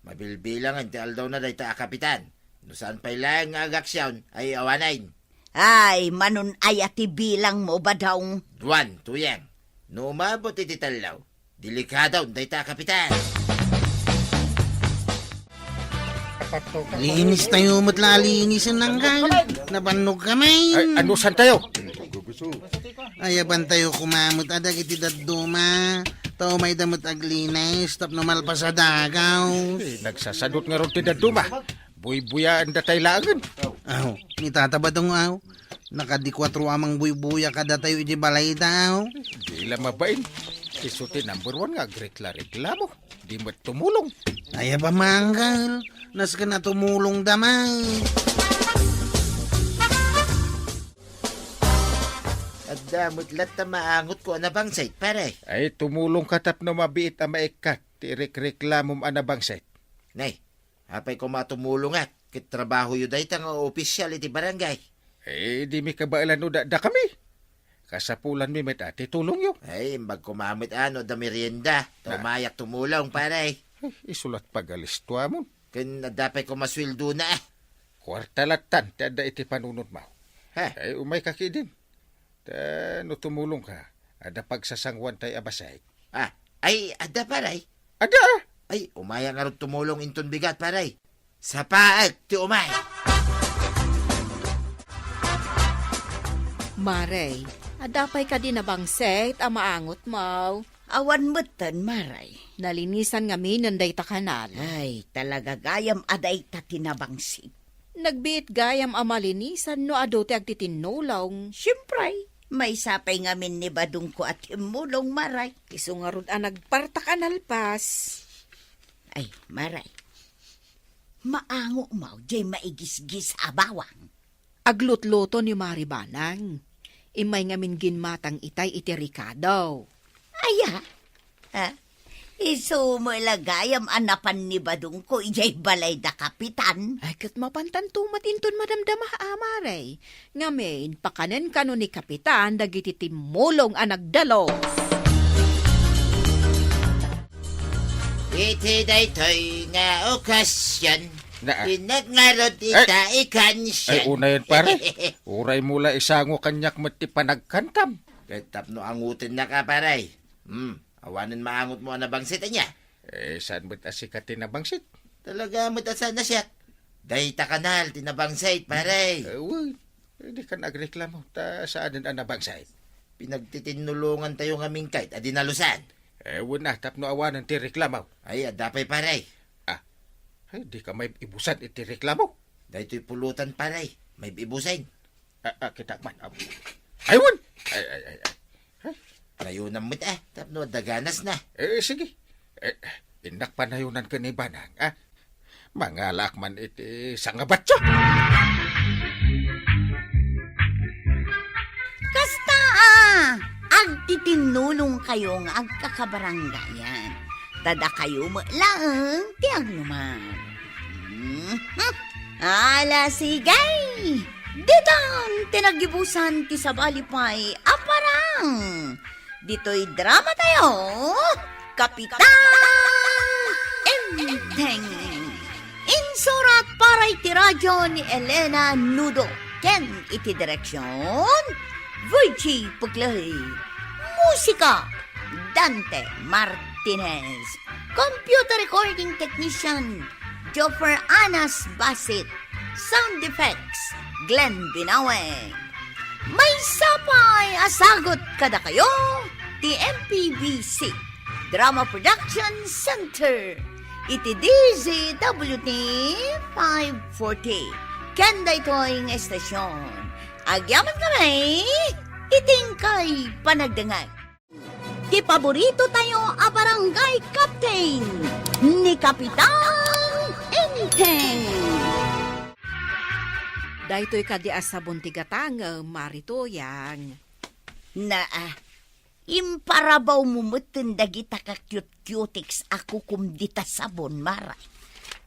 Mabilbilangan ti aldaw na day ta kapitan. No saan pa'y lang nga agaksyon ay awanain. Ay, manon ay ati bilang mo ba daw? Duan, tuyang. No umabot iti talaw. Delikadaw day ta kapitan. Linis tayo mo't lalinisin ng gang. Nabanog kami. Ay, ano san tayo? Ayaban tayo kumamot adag iti daduma. Tao may damot aglinis. Tap numalpa sa dagaw. Nagsasadot nga ron ti daduma. Buy-buyaan da tayo lagan. Aw, ni tata ba dong aw? Nakadikwatro amang buy-buya kada tayo iti balay daw. Di lang mabain. Isuti number 1 nga rekla-reklamo. Di mo't tumulong. Ay ba manggal? Nas ka na tumulong damay. At damot lat na maangot ko anabang site, pare. Ay, tumulong katap no mabiit ang maikat. Ti reklamom anabang set. Nay, hapay ko matumulong at kit trabaho yu day nga opisyal iti barangay. Eh, di mi kabailan da kami. Kasapulan mi met ati tulong yo. Ay, imbag kumamit ano da merienda. Tumayak tumulong, pare. Ay, isulat pagalis tuwa mo. Ken dapay ko maswildo na ah. Kwartalatan, tada iti panunod mo. Ha? Ay, umay kaki din. Ta, no tumulong ka. Ada pagsasangwan tayo abasay. Ah, ay, ada paray. Ada! Ay, umaya nga rin tumulong inton bigat, paray. Sa paag, ti umay. Maray, adapay ka din na bangset, amaangot mo. Awan mo't tan, maray. Nalinisan nga minanday ta kanal. Ay, talaga gayam aday ta tinabangsik. Nagbiit gayam amalinisan no ado ti agtitinulong. Siyempre, may sapay ngamin ni Badong ko at himulong, maray. Iso nga ron nagparta kanal pas. Ay, maray. Maango mo, jay maigisgis abawang. Aglutluto ni Maribanang. Imay ngamin ginmatang itay iti Ricardo. Aya, ha? Iso mo ilagayam anapan ni Badong ko, ijay balay da kapitan. Ay, kat mapantantumat inton madamdama amaray. Ngamin, pakanen kano ni Kapitan, dagiti timulong anagdalo. Iti daytoy nga okasyon. Na, Pinagngarod ita ikansyan. ay, una yan pare. Uray mula isango kanyak mati panagkantam. Katap no angutin na ka, paray. Awanin maangot mo na bangsit niya. Eh, saan ba't asikat tinabangsit? Talaga matasan na siya. Dahita kanal, tinabangsay, paray. Uy, hindi ka nagreklamo. Ta saan din ang nabangsay? Pinagtitinulungan tayo nga mingkayt, adinalusan. Wala tapno awanan ti reklamaw. Ay, adapay paray. Ay, di ka may ibusan iti reklamo. Dahito'y pulutan paray. May ibusain. Kita man. Aywan! Ay. Layunan mo't tapno daganas na. Sige. Inak panayunan ka ni Banang, Mangalak man iti sangabatsa. Kasta agtitinulong kayo nga agkakabaranggayan. Tada kayo mo lang tiyag naman. Ala sigay! Ditan tinagibusan ti sabalipay aparang. Dito'y drama tayo. Kapitan Enteng. Insurat para iti radyo ni Elena Nudo. Ken iti direksyon Virgie Puglay. Musika Dante Martinez. Computer recording technician Joffer Anas Basit. Sound effects Glenn Binaweng. May sapay asagot kada kayo ti MPBC Drama Production Center iti DZWT 540 Kanda ito'y ng estasyon. Agyaman kami iting kay panagdangag. Ti paborito tayo a barangay captain ni Kapitan Enteng. Daytoy kadi asabon ti gatang, maritoyang. Imparabaw mo meten dagita ka cute-cutics ako kumdita sabon, Mara.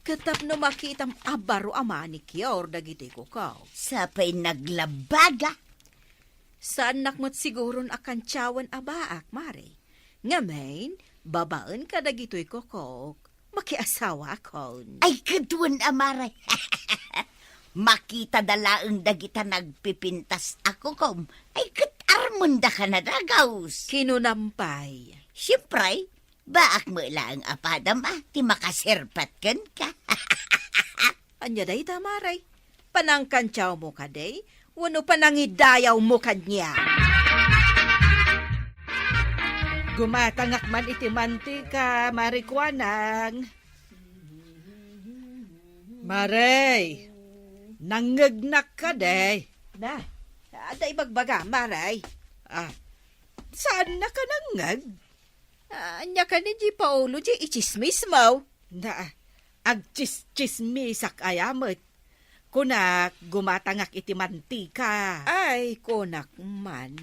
Katap no makitam abaro amanikyor dagiti ko kaw. Sapay naglabaga. Saan nakmat siguron akan tiyawan abaak, mare. Ngamen, babaan ka dagito'y kokok. Makiasawa akon. Ay, kaduan, Amara. Makita dalaang dagita nagpipintas ako kom. Ay, katarmunda ka na dagaws. Kinunampay. Siyempre, baak mo lang apadam ti makasirpat kan ka. Anya day tamaray. Panangkantyaw mo ka day, wano panangidayaw mo kanya. Gumatangak man iti mantika, marikwanang. Maray, nangagnak ka day. Na, ada ibagbaga, maray. Saan na ka nangag? Anya ka ni G. Paolo, G. Ichismis mo. Agchis-chismisak ayamot. Kunak, gumatangak iti mantika. Ay, kunak man.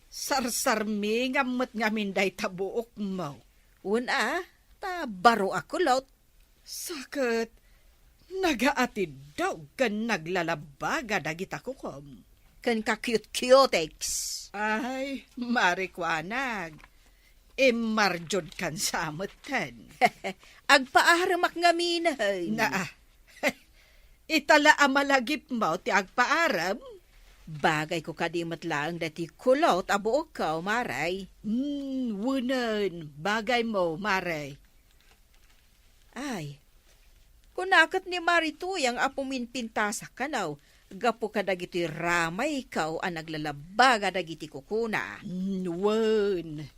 Sarsarmi ngamot ngamin day tabuok mo. Una, baro ako lot. Sakit, nagaatid daw kan naglalabaga dagita ko kom. Kan ka cute-cutex. Ay, marikwanag. Imarjod kan samutan. Agpaaramak nga minahay. Itala amalagip mo ti agpaaram. Bagay ko kadimat lang dati kulot abuok ka, maray. Wunan, bagay mo, maray. Ay, kunakat ni Marito yang apuminpinta sa kanaw, gapo ka dagiti ramay ikaw ang naglalabaga dagiti kukuna. Wan,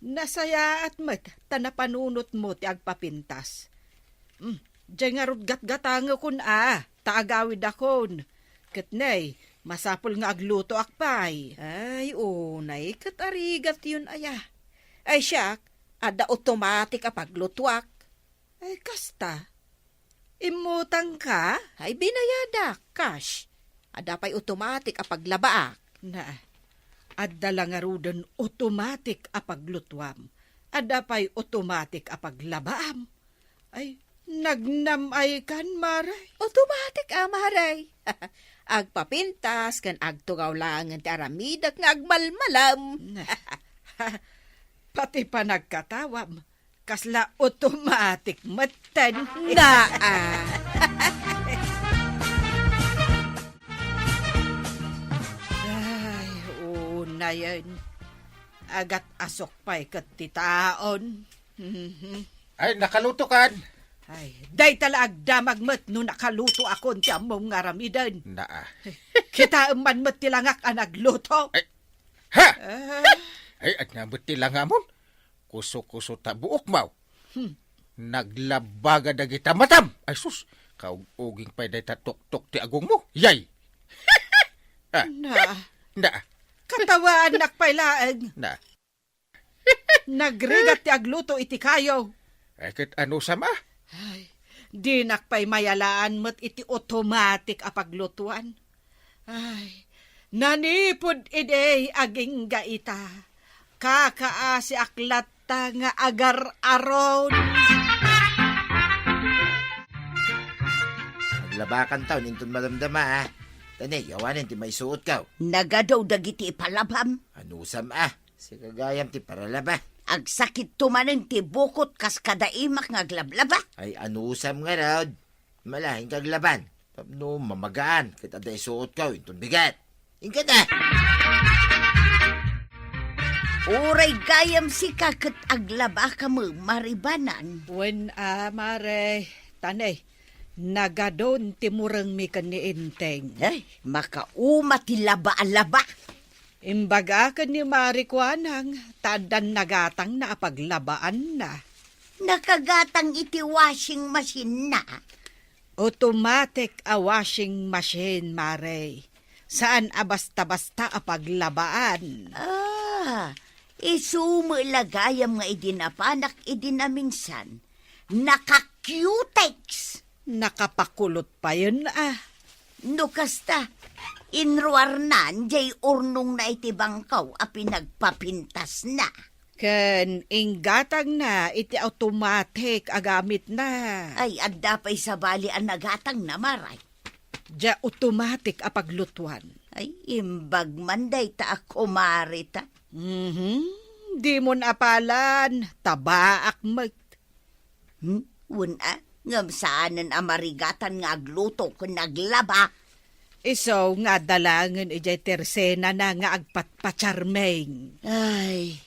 nasaya at mat, tanapanunot mo ti agpapintas. Diyan nga rod gatgatanga kun taagawid akon. Katnay, masapol nga agluto akpay. Ay, unay, katarigat yun aya. Ay siyak, ada automatic apaglutuak. Ay, kasta. Imutang ka? Ay, binayada, cash. Ada pa'y automatic apaglabaak. Adda lang nga rudan automatic apaglutuam. Ada pa'y automatic apaglabaam. Ay, nagnamay kan, maray. Automatic, maray. Agpapintas, kan agtugaw lang ang aramidak nga agmalmalam. Pati pa nagkatawam, kasla automatic matan. Ay, una yan. Agat asok pa'y katitaon. Ay, nakaluto kan. Ay, day talag damag met no nakaluto akon ti among nga ramidan. Kita man met tilangak ang nagluto. Ha? Ay, at nga ba't tila nga mon? Kuso-kuso ta buok maw. Naglabaga na kita matam. Ay sus, kauging pa day tatok-tok ti agong mo. Yay! Na, Na, katawaan nakpailaang. na. Nagrigat ti agluto iti kayo. Ay, kat ano sama? Ay, di nakpay mayalaan mo't iti automatic a paglutuan. Ay, nanipod ide aging gaita. Kakaasi aklat ta nga agar-aron. Naglabakan taon, intun malamdama ha. Tanay, yawanin ti may suot ka. Nagadaw dagiti ipalabham. Anusam si kagayam ti paralaba. Agsakit tumanen ti bukot kas kadaimak nga aglablaba. Ay anusam nga raod. Malaking kaglaban. Tapno mamagaan, kita day suot ka, intun bigat. Ingka na! Uray gayam si kakat aglaba ka mo maribanan. When mare, tanay, nagadon timurang mi kaniinteng. Ay, makauma ti laba-alaba. Imbaga ka ni Marikwanang, tadan nagatang na apaglabaan na. Nakagatang iti washing machine na. Automatic a washing machine, Mare. Saan basta-basta apaglabaan? Isumulagayam nga idinapanak idinaminsan. Naka-cutex. Nakapakulot pa yun No kasta, inruarnan jay urnong na iti bangkaw a pinagpapintas na. Ken inggatang na iti automatic agamit na. Ay, adda pa'y sabali ang nagatang na maray. Ja automatic apaglutuan. Ay, imbag manday ta ako marita. Di mo apalan, tabaak mag. Wuna, ngam saanan amarigatan nga agluto kung naglaba. Iso nga dalangan ijay tersena na nga agpatpacharmeng. Ay,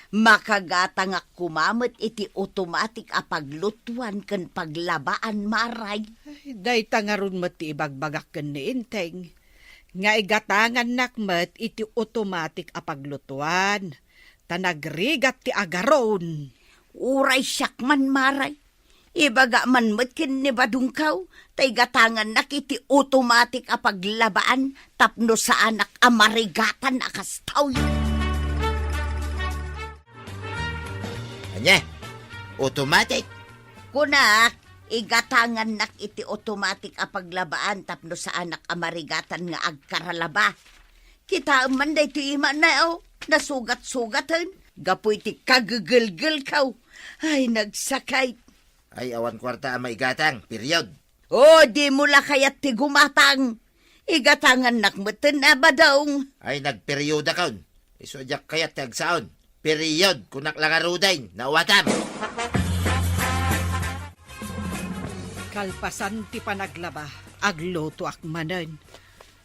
makagata nga kumamot iti automatic apaglutuan kan paglabaan maray. Ay, day tangarun mo ti ibagbagak ken ni Inteng. Nga igatangan nakmet iti automatic apaglutuan. Tanagrigat ti agaron. Uray syakman maray. Ibaga man mo't kin ni badungkaw, tay gatangan nakiti automatic apaglabaan tapno sa anak amarigatan akastaw. Anya, automatic. Kunak, igatangan nak iti automatic apaglabaan tapno sa anak amarigatan nga agkaralaba. Kita man day ti ima na nasugat-sugatan. Gapoy ti kagagulgul kaw. Ay, nagsakay. Ay awan kwarta ang maigatang, period. Di mula kayat ti gumatang. Igatangan nakmeten na badaong. Ay nagperyoda kaon. Isodyak kayat tagsaon. Period, kunak langarudain, nawatam. Kalpasan ti panaglaba, agluto akmanen.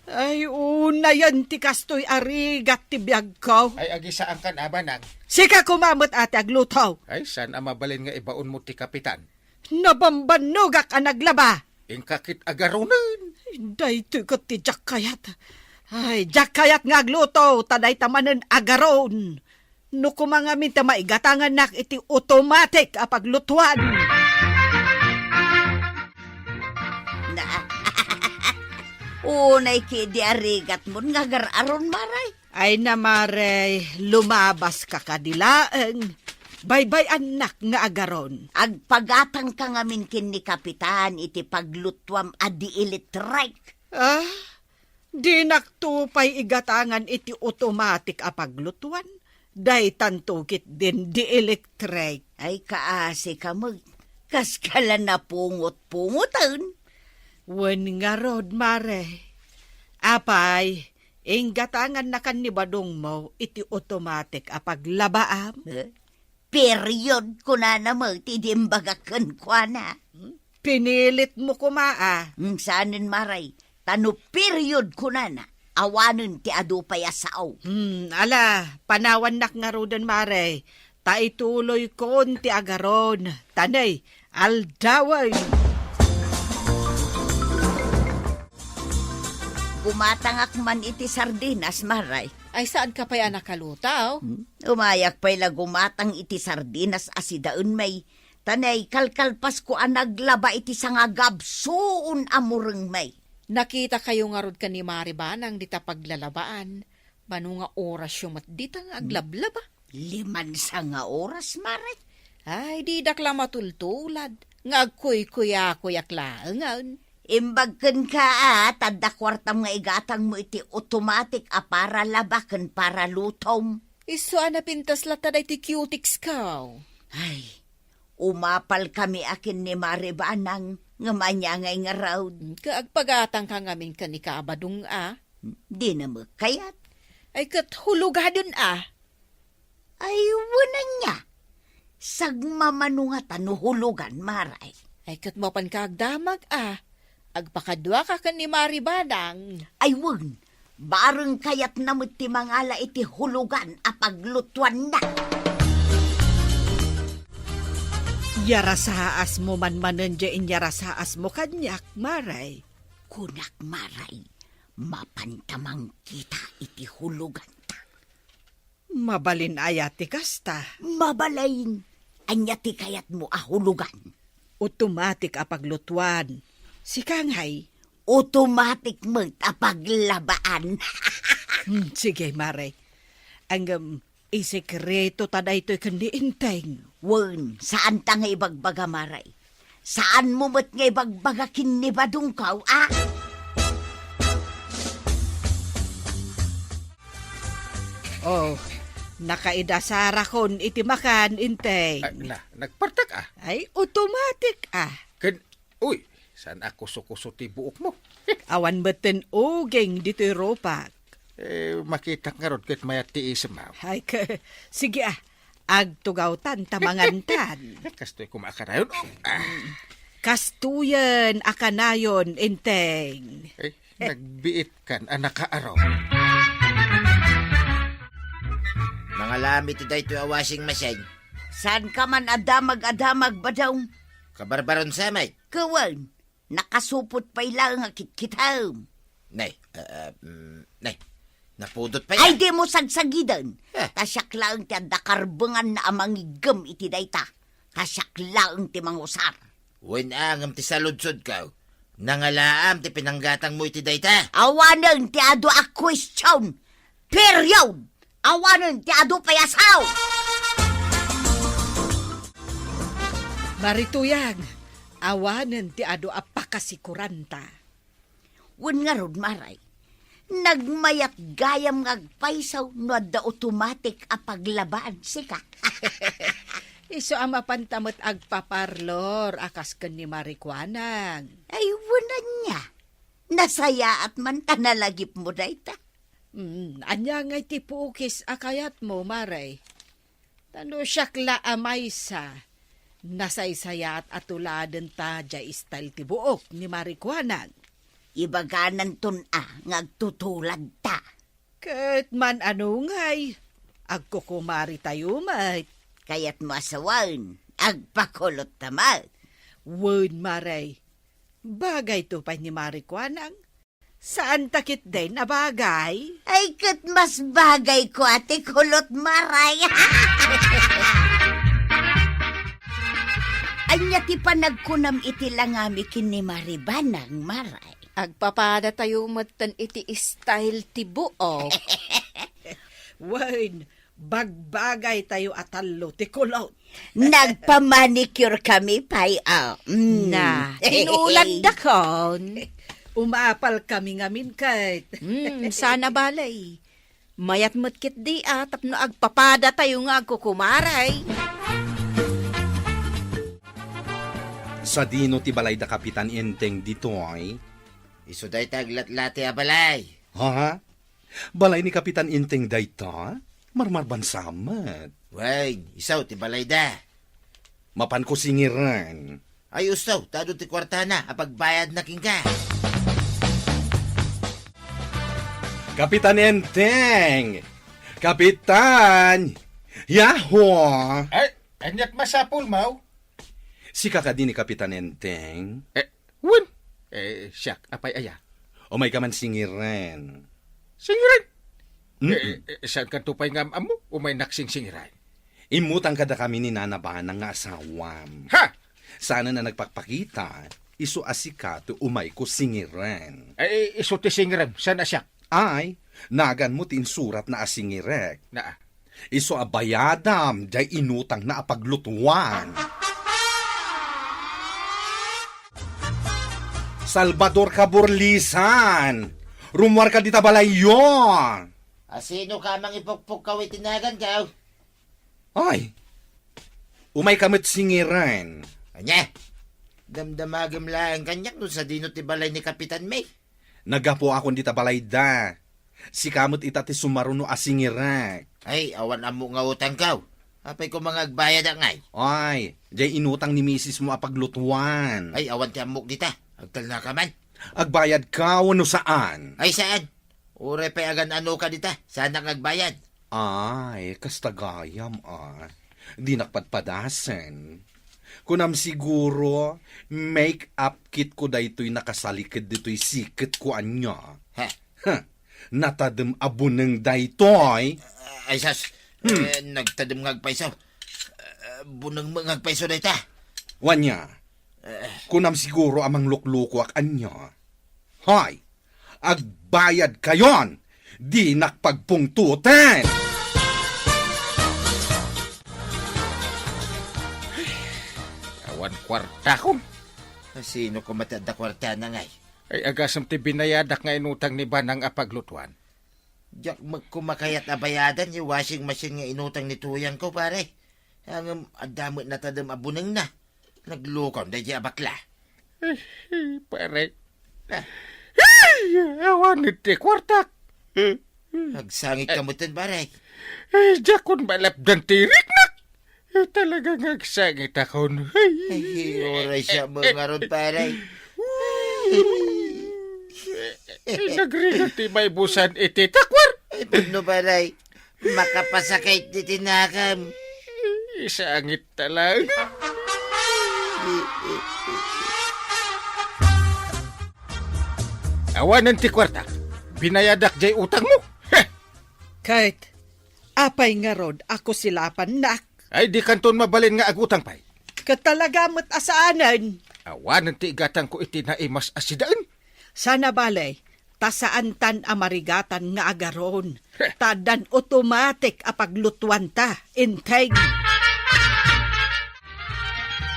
Ay, una yan ti kastoy arigat ti biyag ko. Ay, agi saan kan abanang. Sika kumamot ate agluto. Ay, saan amabalin nga ibaon mo ti kapitan? Nabambanugak ang naglaba. Ingkakit agarunan. Day ko ti jakkayat. Ay, jakkayat nga agluto, taday tamanen agaron. No kumangamin ta maigatangan nak iti automatic apaglutuan. Unay kidi arigat mo nga gararon maray. Ay namare, lumabas ka kadilaeng. Baybay anak nga agaron. Agpagatang ka ngamin kin ni kapitan iti paglutwam adi electric. Di naktupay igatangan iti automatic apaglutuan. Day tantukit din di electric. Ay kaasi ka mag. Kas kala na pungot-pungotan. Wen nga rod, mare. Apay, inggatangan na kan ni badong mo iti automatic apaglabaam. Period ko na mo ti dimbagakan kwa na. Pinilit mo kumaa. Saanin maray, tano period ko na. Awanon ti adu payasaw. Ala, panawan nak nga rodan, mare. Taituloy kon ti agaron. Tanay, aldaway. gumatangak man iti sardinas, maray. Ay saan ka pa'y nakalutaw? Umayak pa'y gumatang iti sardinas asidaun may. Tanay, kalkalpas ko ang naglaba iti sangagabsuon amureng may. Nakita kayo nga rod ka ni Maribanang dita paglalabaan. Bano nga oras yung matditang aglablaba? 5 nga oras, maray. Ay, di dakla matultulad. Nga agkuy-kuya-kuyak laangan. Imbagken ka tadda kwartam nga igatang mo iti automatic para labaken para lutom. Iso pintas lata da iti cutics ka. Ay, umapal kami akin ni Maribanang nga manyangay nga raw. Kaagpagatang ka ngamin ka ni Kaabadong Di na magkayat. Ay kat hulugadon Ay, wanan niya. Sagmamanungatan no hulugan, maray. Ay kat mapan kaagdamag Agpakadwa ka ni Maribanang. Ay, wag. Bareng kayat namit ti mangala iti hulugan apaglutuan na. Yarasaas mo man manandyain yarasaas mo kanyak, maray. Kunak, maray. Mapantamang kita iti hulugan ta. Mabalin ayati kasta. Mabalayin. Anya ti kayat mo hulugan. Automatic apaglutuan. Si Kanghay. Automatic mo apaglabaan. Sige, maray. Ang isekreto taday to'y kandi inteng. Wen, saan ta nga ibagbaga, maray? Saan mo mo't nga ibagbaga kinibadong kaw, Oh, nakaidasara kon iti makan inteng. Nagpartak Ay, automatic Uy, saan ako sukuso ti buok mo? Awan beten ugeng dito'y ropak. Makita nga ron kat mayat ti isamaw. Ay, sige agtugawtan tamangantan. Kastoy kumakarayon. Kastuyan akanayon inteng. Nagbiit kan anak kaaraw. Nangalami ti daytoy a washing machine. Saan ka man adamag ba daw? Kabarbaron sa may. Kawan, nakasupot pa ilang nga kitkitaw. Nay, napudot pa Ay, yan. di mo sagsagidan. Eh. Tasyak lang ti dakarbangan na amangigam iti dayta. Tasyak lang ti mangusar. Wen angam ti saludsod ka. Nangalaam ti pinanggatang mo iti dayta. Awanan ti ado a question. Period. Awanan ti ado payasaw. Marituyang, awanen ti ado apakasikuranta. Wen nga rod, maray. Nagmayat gayam ngagpaisaw no adda automatic apaglabaan sika. Iso ang mapantamot agpaparlor akas ken ni Marikwanang. Ay, wanan niya. Nasaya at man tanalagip mo dayta. Anya ngay ti puukis akayat mo, maray. Tano siyakla amaysa. Nasaysayat at atuladen ta jay style ti buok ni Marikwanang. Ibaganan ngagtutulad ta. Ket man ano ngay, agkukumari tayo mat. Kaya't masawan, agpakulot tamat. Wun maray, bagay to pa ni Marikwanang. Saan takit din na bagay? Ay, kat mas bagay ko ate kulot maray. Anya ti panagkunam iti langami kin ni Maribanang, maray. Agpapada tayo matan iti style ti buok. Wun, bagbagay tayo atalo ti kulot. Nagpamanicure kami, pay. Na, tinulad da kon. Umapal kami ngamin kahit. Sana balay. Mayat matkit di tapno agpapada tayo nga agkukumaray. Sa dino ti balay da Kapitan Enteng dito ay? Iso day taglatlati a balay. Ha? Balay ni Kapitan Enteng dayta? Marmarban samat. Wen, isaw ti balay da. Mapan ko singiran. Ay ustaw, tado ti kwarta na, apagbayad na king ka. Kapitan Enteng! Kapitan! Yahoo! Ay, anyak masapul, Mau. Si kakadi ni Kapitan Enteng. Wen. Siyak, apay aya. O may ka man singiran. Singiran? Mm-mm. Saan ka tupay nga amo? O may naksing singiran? Imutang kada kami ni nanabahan nga asawam. Ha? Sana na nagpakpakita, iso asika to umay ko singiran. Ay, iso ti singiran. Saan na siya? Ay, nagan mo tinsurat na asingirek. Na, Iso abayadam, jay inutang na apaglutuan. Salvador Caborlisan! Rumwar ka dita balayon! Asino ka mang ipukpuk kaw itinagan ka? Ay, umay kamit singiran. Anya, damdamagam lang kanyak no sa dinot ti balay ni Kapitan May. Nagapo akong dita balay da. Si kamot itati sumaruno asingirek. Ay, awan amo nga utang kaw. Apay ko mga agbayad ang ngay. Ay, jay inutang ni misis mo apaglutuan. Ay, awan ti amok dita. Agtal na ka man. Agbayad ka wano saan? Ay, saan? Ure pa agan ano ka dita. Saan ang agbayad? Ay, kastagayam Di nakpadpadasan. Kunam siguro, make-up kit ko daytoy nakasalikid dito'y sikit ko anya. Ha? Natadem abuneng daytoy. Ay, sas. Nagtadam ngagpaiso. Bunang ngagpaiso dita. Wanya, kunam siguro amang lukluko ak anya. Hay, agbayad kayon. Di nakpagpungtuten. awan kwarta ko. Sino ko matanda kwarta na ngay? Ay, agasam ti binayadak nga inutang ni Banang apaglutuan. Diyak magkumakayat abayadan yung washing machine nga inutang ni Tuyang ko, pare. Ang adamot na tadam abunang na. Naglukon, dahil abakla. Pare. Awan iti kwartak. Nagsangit ka mo tin, pare. Jakon malapdan tirik na. Talagang nagsangit ako. Ay, oray siya mga ron, pare. Nagrigat ti may busan iti takwar. Ay, puno, pare. Makapasakay di tinakam. Isangit talaga. Awanan ti kwarta. Binayadak jay utang mo. Kahit, apay nga rod, ako silapan nak. Ay di kanton mabalin nga agutang pay. Katalagamot asaanan. Awanan ti igatang ko iti na imas asidaan. Sana balay, tasaan tan amarigatan nga agaron. Tadan automatic apaglutuan ta. Integ.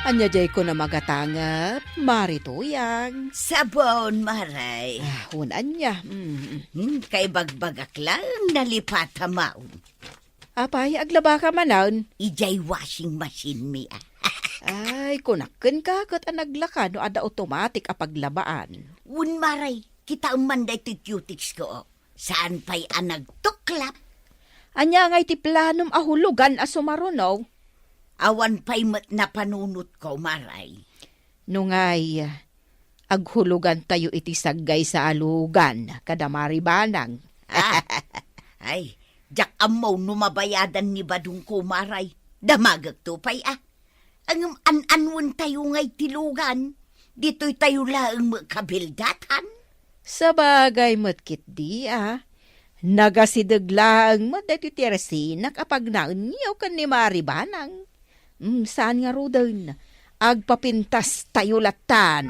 Anya jay ko na magatangap, marituyang. Sabon, maray. Hunan niya. Kay bagbagak lang nalipat maun. Apay, aglaba ka manan. Ijay washing machine mi Ay, kunakken ka kat anaglaka no ada automatic apaglabaan. Un maray, kita umanday ti cutics ko. Saan pa'y anagtuklap? Anya ngay ti planom ahulugan asumarunaw. Awan pa'y na panunot ko, maray. Nungay, aghulugan tayo iti saggay sa alugan, kadamari banang. Ay, jak amaw numabayadan ni Badung ko, maray. Damagag to pa'y Ang an-anwan tayo ngay tilugan. Dito'y tayo laang makabildatan. Sa bagay matkit di Nagasidaglaang madati tirasinak apag naun niyaw kan ni Mari Banang. Saan nga rodan? Agpapintas tayo latan.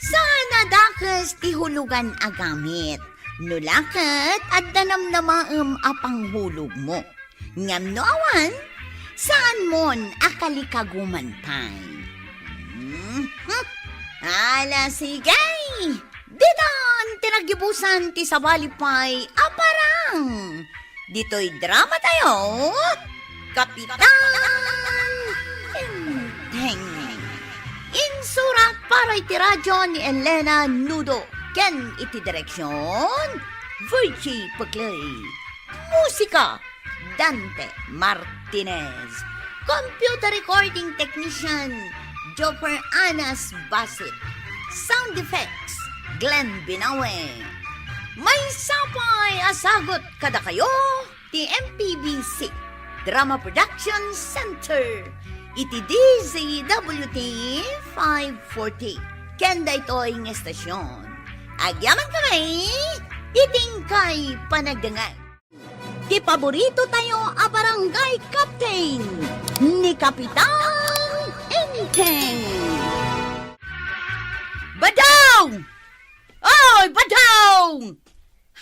Sana dakas tihulugan agamit. Nulakat at danamnamaam apang hulog mo. Ngam no awan, saan mon akalikaguman pay? Ala sigay! Ditan tinagibusan ti sabalipay aparang! Dito'y drama tayo, Kapitan Inteng. Insurat para iti radyo ni Elena Nudo. Ken iti direksyon, Virgie Paglay. Musika, Dante Martinez. Computer recording technician, Joper Anas Basit. Sound effects, Glenn Binawe. May sapay asagot kada kayo, ti MPBC Drama Production Center. iti DZWT 540. Kenda ito'y ng estasyon. Agyaman kami, iting kay panagdangan. Ti paborito tayo a barangay captain ni Kapitan Enteng. Badong! Oy, Badong!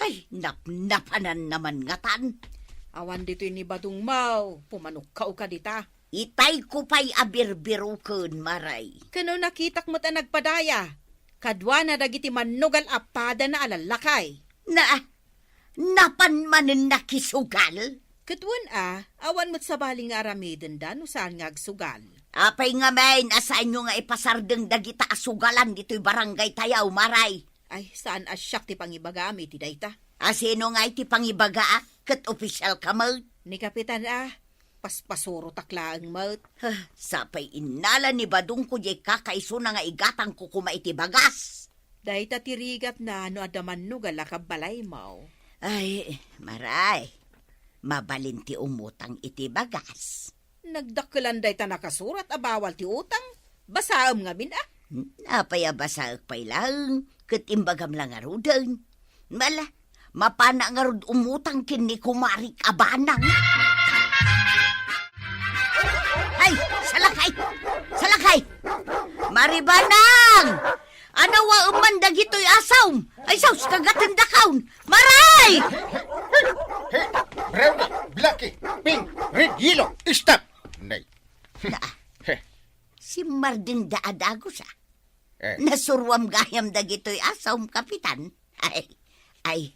Ay, napnapanan naman ngatan. Awan dito ni Badong Mau, pumanukkaw ka dita. Itay ko pa'y abirbiruken, maray. Kano nakitak mo't ang nagpadaya? Kadwa na dagiti manugal apada na alalakay. Napanmanen nakisugal? Katwan awan mo't sa baling nga aramiden da no saan nga agsugal. Apay nga may, nasaan nyo nga ipasardeng dagita asugalan dito'y barangay tayaw, maray. Ay, saan asyak ti pangibagami ti dayta? Asino nga iti pangibaga kat opisyal ka mo? Ni Kapitan paspasuro takla ang maut. Sapay inala ni Badong ko jay kakaiso na nga igatang ko kuma iti bagas. Dayta tirigat na no adaman no galakab balay mo. Ay, maray. Mabalin ti umutang iti bagas. Nagdakulan dayta nakasurat abawal ti utang. Basaam nga min Apay abasaak pay lang. Kat imbagam lang arudan. Mala, mapana nga rod umutang kin ni kumarik abanang. Ay, salakay! Salakay! Maribanang! Ano wa umandag ito'y asaw? Ay, saus kagatan dakawn! Maray! Hey, Brownie, Blackie, Pink, Red, Yellow, stop! Nay. Heh, Si Marding daadago siya. eh, Nasurwam gayam dagito'y asaw, kapitan. Ay,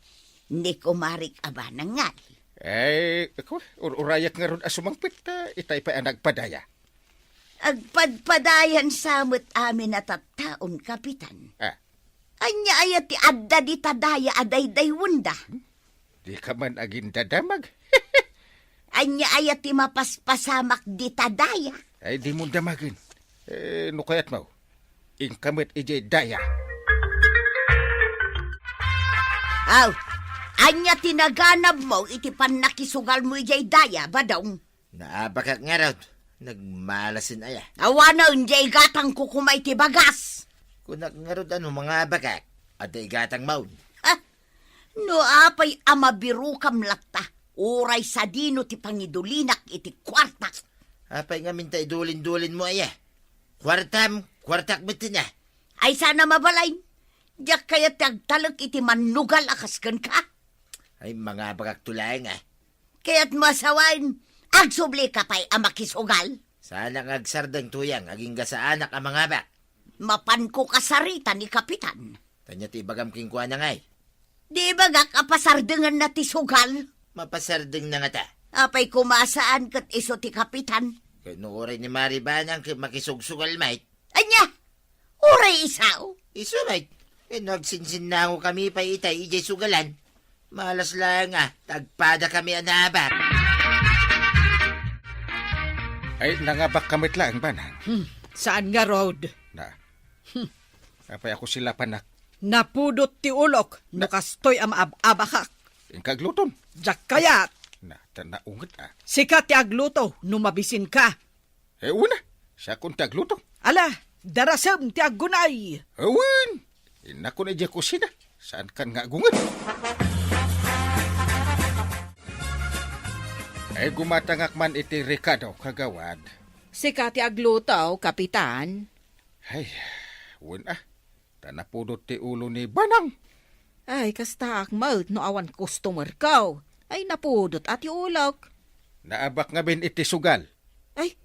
ni kumarik abanang nga. ay, ako, urayak nga ron asumangpit, itay pa ang nagpadaya. Agpadpadayan samot amin at taon, kapitan. Ah, Anya ayat ti adda di tadaya aday daywunda. di ka man aging dadamag. Anya ayat ti mapaspasamak di tadaya. Ay, di mo damagin. No kayat mo, ingkamit ijay daya. Aw, anya tinaganab mo iti panakisugal mo ijay daya, badong. Naabakak nga raw. Nagmalasin aya. Awana unjay gatang kukumay ti bagas. Kunak nga raw mga bakak. At igatang maun. No apay amabiru kam lakta. Uray sa dino ti pangidulinak iti kwarta. Apay nga minta idulin-dulin mo aya. Kwartak bitin na. Ay sana mabalay. Diyak kaya tagtalak iti manugal akaskan ka. Ay mga bakak tulay nga. Kaya't masawain, agsubli ka pa'y amakisugal. Sana nga agsardang tuyang aging sa anak ang mga bak. Mapan ko kasarita ni kapitan. Tanya ti bagam kingkuha na ngay. Di ba kapasardengan na ti sugal? Mapasardeng na nga ta. Apay kumasaan kat iso ti kapitan. Kaya no oray ni Maribanang makisugsugal mait. Anya, uray isaw. Iso mait. Nagsinsin na ako kami pa itay ijay sugalan. Malas lang tagpada kami anabak. Ay, nangabak kamit lang, banang. Saan nga road? Na, apay ako sila panak. Napudot ti ulok, nakastoy am abakak. Ingkagluton. Jak kayat, Na, tanaungat sikat ti agluto, numabisin ka. una, siya kong tagluto. Ala, darasam ti aggunay. Awan, inako na ijay kusina. Saan kan nga gungan? Ay, gumatangak man iti Ricardo, kagawad. Sikat ti agluto, kapitan. Ay, una, tanapudot ti ulo ni Banang. Ay, kasta akmaut no awan customer kaw. Ay, napudot at ulok. Naabak nga bin iti sugal. Ay,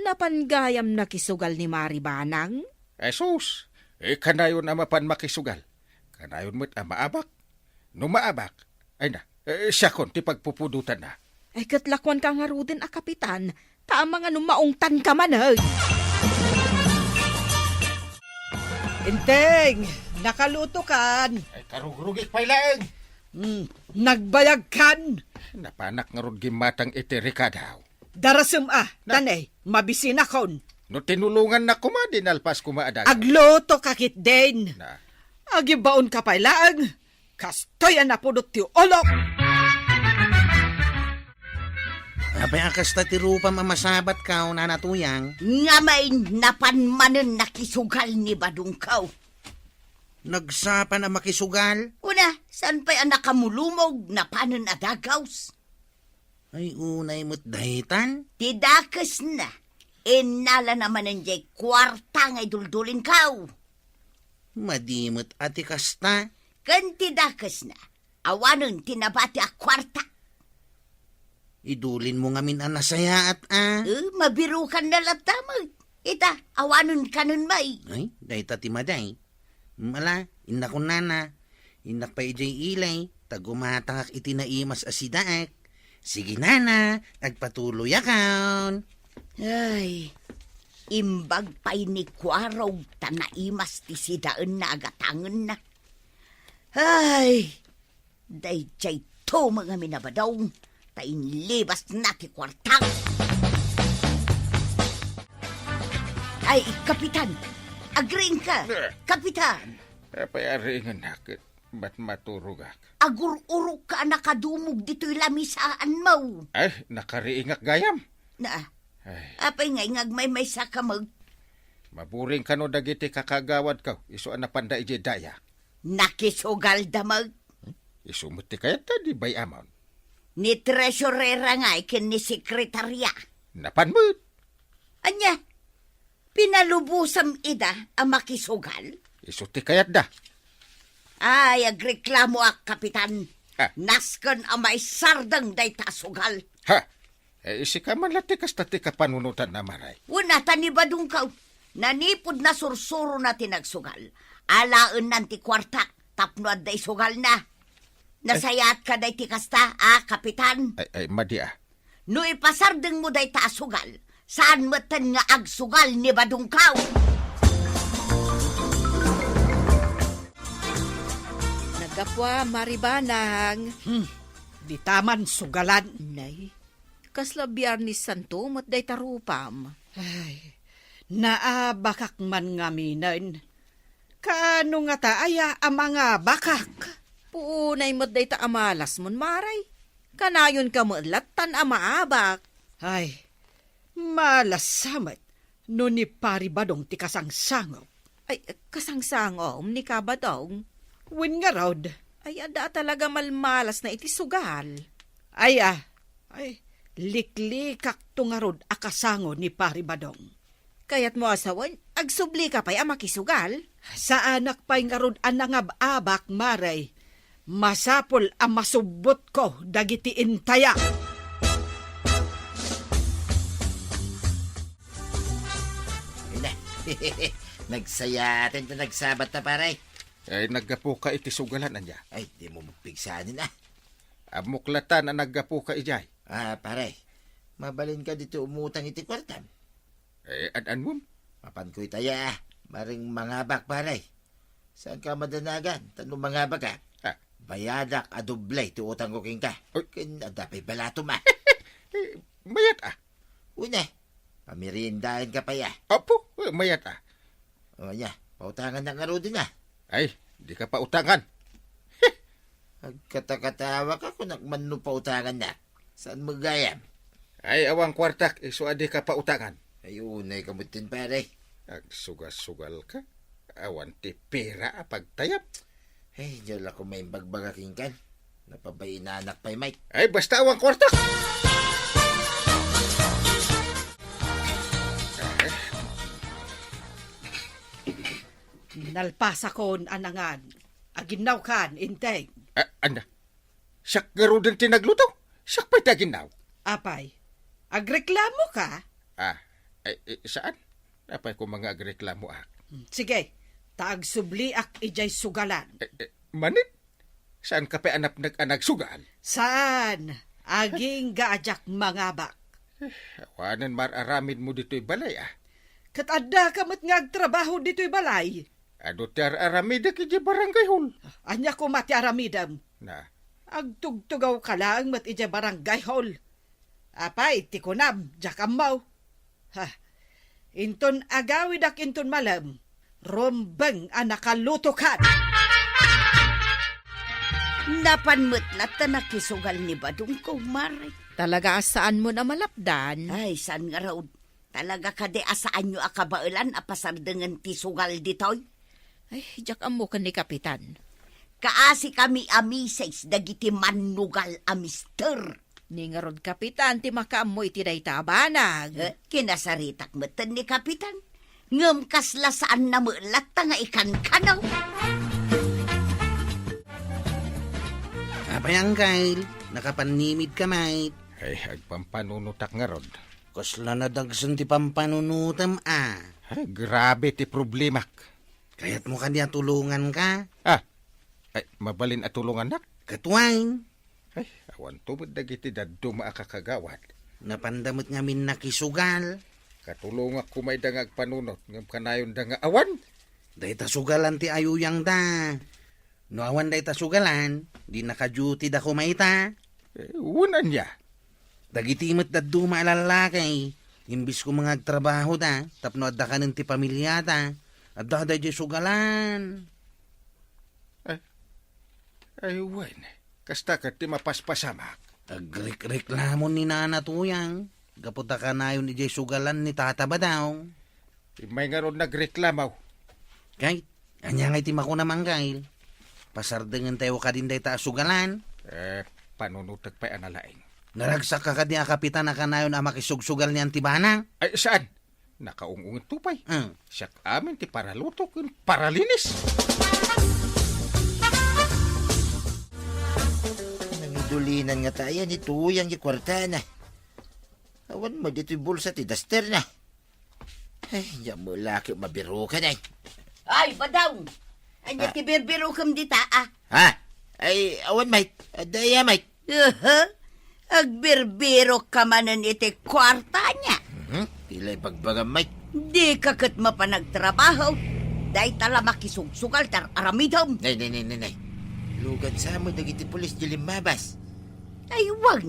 napanggayam na kisugal ni Maribanang. Ay, sus, kanayon na mapan makisugal. Kanayon mo't maabak. No maabak, ay na, siya kon ti pagpupudutan na. Ay, katlakwan ka nga rudin kapitan. Tama nga maungtan ka man, ay. Inteng, nakaluto kan. Ay, karugurugik pa ilang. Nagbayag kan. Napanak nga rod gimatang iti Ricardo. Darasam tanay, mabisin akon. No tinulungan na kuma, dinalpas kumaadag. Agluto kakit din. Na, Agibaon ka pailaan. Kastoy na pudot ti olok. Apay akas ta ti rupa mamasabat ka o nanatuyang. Nga may napanmanen nakisugal ni Badungkaw. Nagsapa na makisugal. Una, saan pa'y ang nakamulumog na panon adagaws? Ay unay mo't dahitan. Tidakas na. Inala naman ang jay kwarta ngay duldulin kaw. Madimot ati kasta. Kan tidakas na. Awanon tinabati a kwarta. Idulin mo ngamin ang nasaya at Mabiru ka na latamag. Ita, awanon ka nun may. Ay, dahita ti maday. Mala, inak ko nana. Inak pa ijay ilay. Tagumatangak itinaimas asidaak. Sige nana, nagpatuloy akaon. Ay, imbag pa'y ni Kwaraw tanaimas ti sidaan na agatangan na. Ay, dayjay to mga minabadaw, tayin libas na ti kwartang. Ay, Kapitan, agreeing ka, Kapitan. Apay ari nga nakit, ba't maturog ak? Agur-urok ka nakadumog dito'y lamisaan mo. Ay, nakariingak gayam. Na, Ay, apay ngay ngagmay-may sa kamag. maburing ka no dagiti kakagawad ka. Iso na panda ije daya. Nakisugal damag. Isumuti kaya ta di bay amon. Ni treasurera nga ikin ni sekretarya. Napanmut. Anya, pinalubusam ida ang makisugal? Isuti kayat da. Ay, agreklamo ak, Kapitan. Ha? Naskan ang may sardang day tasugal. Ha? Isi ka man latikas tati ka panunutan na maray. Una, tanibadong ka. Nanipod na sursuro na tinagsugal. Alaan nanti kwartak, tapnoad day sugal na. Nasayat ka day tikasta, Kapitan. Ay, madi ah. No ipasardeng mo day tasugal, saan matan nga agsugal ni Badungkaw? Nagapwa, maribanang. Di taman sugalan. Nay, kasla Biyernes Santo, matday tarupam. Ay, naabakak man nga minan. Kaano nga ta aya ang mga bakak? Puunay matday ta amalas mon maray. Kanayon ka latan amaabak. Ay, malasamat no ni paribadong ti kasangsangop. Ay, kasangsangom ni kabadong. Win nga raod. Ay, ada talaga malmalas na iti sugal. Ay, liklikak tungarod akasango ni paribadong. Kaya't mo asawan, agsubli ka pa'y amakisugal. Sa anak pa'y ngarod anangab-abak maray. Masapol ang masubot ko dagiti intaya. Ina, nagsayatin to nagsabat na paray. Ay, naggapo ka iti sugalan anya. Ay, di mo mapigsanin ah. Amuklatan na naggapo ka ijay. Paray, mabalin ka dito umutang iti kwartam. An mo? Mapan ko'y taya maring mangabak paray. Saan ka madanagan? Tanong mangabak ka? Bayadak adoblay ti utang ko king ka. Kin adapay balato ma. Mayat ah. Una, pamirindahin ka pa ya. Opo, mayat ah. O niya, pautangan na nga ro din ah. Ay, di ka pa utangan. Agkatakatawa ka kung nagmano pautangan na. Saan mo gayam? Ay, awang kwartak, iso adi ka pa utangan. Ay, unay kamutin pare. Agsugal-sugal ka. Awan ti pera pagtayap. Ay, diyan ako may bagbagaking kan. Napabay na anak pa'y Mike. Ay, basta awang kwartak. Nalpasa kon anangan. Aginaw kan, inteng. Anda, siyak garo din tinagluto. Siyak pa'y taginaw. Apay, agreklamo ka? Saan? Apay ko mga agreklamo ak. Sige, taag-subli ak ijay sugalan. Manit? Saan ka pa anap nag-anag sugal? Saan? Aging gaajak mangabak. Awanan mararamid mo dito'y balay ah. Katadda kamat ngagtrabaho dito'y balay. Ado ti aramid kiji barangay hall. Anya ko mati aramidam. Na, Agtugtugaw ka lang mat ijay barangay hall. Apay, tikunam, jakamaw. Ha, inton agawid ak inton malam. Rombeng anakalutukan. Napanmutlat na nakisugal ni Badungkaw maray. Talaga saan mo na malapdan? Ay, saan nga raw? Talaga ka di asaan nyo akabailan apasardengan ti sugal ditoy? Ay, jak amo ka ni Kapitan. Kaasi kami amises dagiti manugal a mister. Ni nga rod Kapitan, ti makaamo iti day tabanag. Kinasaritak meten ni Kapitan. Ngem kasla saan na mulat nga ikan kanaw. Apayang Kyle, nakapanimid ka, mate. Ay, agpampanunutak nga rod. Kasla na dagsan ti pampanunutam, ah. Ay, grabe ti problema. Kaya't mo kandiya tulungan ka. Ay, mabalin at tulungan nak. Katuwain, Ay, awan tumod dagiti daddo maakakagawad. napandamot nga min nakisugal. Katulong ako may dangag panunot ngam kanayon danga awan. Dahita sugalan ti ayuyang da. No awan dahita sugalan, di naka-duty da kumaita. Unan niya. Dagitimat da duma alalakay. Imbis ko mga trabaho da, tapno adda ka ng ti pamilya da. Adda da di sugalan. Ay, wan. Kasta ka ti mapaspasamak. Agreklamon ni Nana Tuyang. Kaputa ka na yun ni Jay sugalan ni Tata ba daw? May nga ron nagreklamaw. Kay, anya nga itim ako naman, Kyle. Pasardengan tayo ka din day ta sugalan. Panunutag pa analaing. Naragsak ka di kapitan na ka na yun ang makisugsugal niyan tibana. Ay, saan? Nakaungungin tupay. Hmm. Siyak amin ti paraluto kun paralinis. Nangidulinan nga tayo ni Tuyang yung kwarta na. Awan mo dito'y bulsa ti daster na. Ay, yan mo laki mabiro ka na. Ay, badaw! Anya ti birbiro kam dita, ah. Ha? Ay, awan mate. Adaya mate. Agbirbiro ka manan iti kwarta niya. Pilay pagbagam mate. Di ka kat mapanagtrabaho. Day tala makisugsugal tar aramidom. Nay. Lugan sa mo dagiti pulis di limabas. Ay, wag.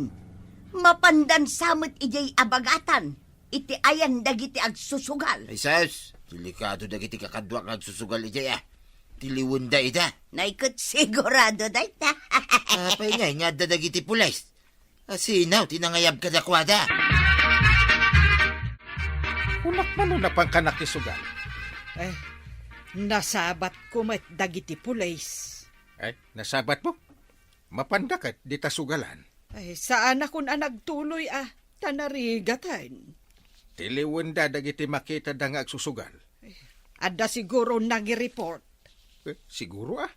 Mapandan samot ijay abagatan. Iti ayan dagiti agsusugal. Ay, Saus. Delikado dagiti kakadwa kag susugal ijay ah. Tiliwunda ita. Naikot sigurado day ta. Apay nga dagiti pulis. Asinaw, tinangayab ka dakwada. Unak man na pang kanakisugal. Eh, nasabat ko met dagiti pulis. Ay, nasabat mo? Mapandakat di ta sugalan. Ay, saan akong nagtuloy tanarigatan. Tiliwanda dagiti makita da nga agsusugal. Adda siguro nag-report. Siguro ah.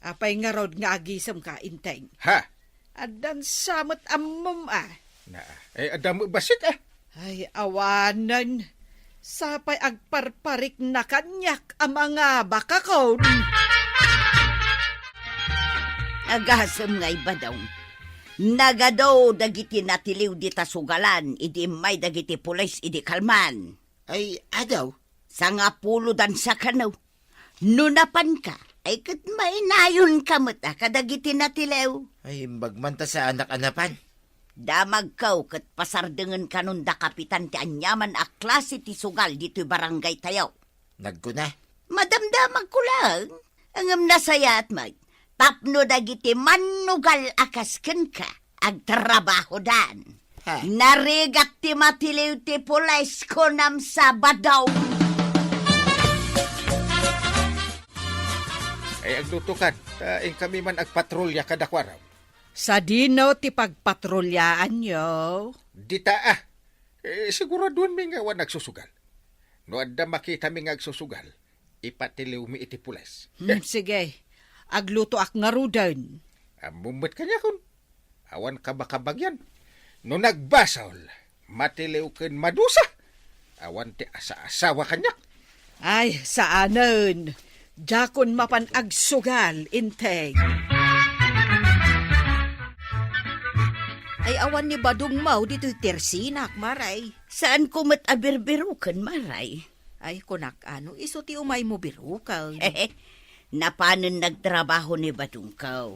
Apay nga rod nga agisam ka, inteng. Ha? Addan samot ammom Na, adamo basit ah. Ay, awanan. Sapay agparparik na kanyak ang mga bakakon. Agasam nga iba daw. Nagadaw dagiti natiliw di tasugalan. Idi may dagiti pulis idi kalman. Ay, adaw. Sa nga pulo dan sa kanaw. Nunapan ka. Ay kat mainayon kamot kadagiti natilew. Ay, magmanta sa anak-anapan. Damag kaw kat pasardengan kanon da kapitan ti anyaman a klase ti sugal dito'y barangay tayaw. Nagkuna. Madamdamag ko lang. Angam nasaya at mag. Tapno dagiti manugal akasken ka. Agtrabaho dan. Ha? Narigat ti matiliw ti pulis ko nam sa badaw. Ay aglutukan. Taing kami man agpatrolya kadakwaraw. Sa dino ti pagpatrolyaan nyo. Dita ah. Siguraduan mi nga wan nagsusugal. No adda makita mi nga agsusugal. Ipatiliw mi iti pulis. Sige, agluto ak nga rudan. Amumot kanya kun. Awan ka bakabagyan. No nagbasol, matiliw ken madusa. Awan ti asa-asawa kanyak. Ay, saanan. Jakon mapan agsugal, inteng. Ay awan ni Badong Mau dito'y tersinak, maray. Saan ko mat abirbirukan, maray? Ay kunak ano, iso ti umay mo birukal. Napanan nagtrabaho ni Badungkaw.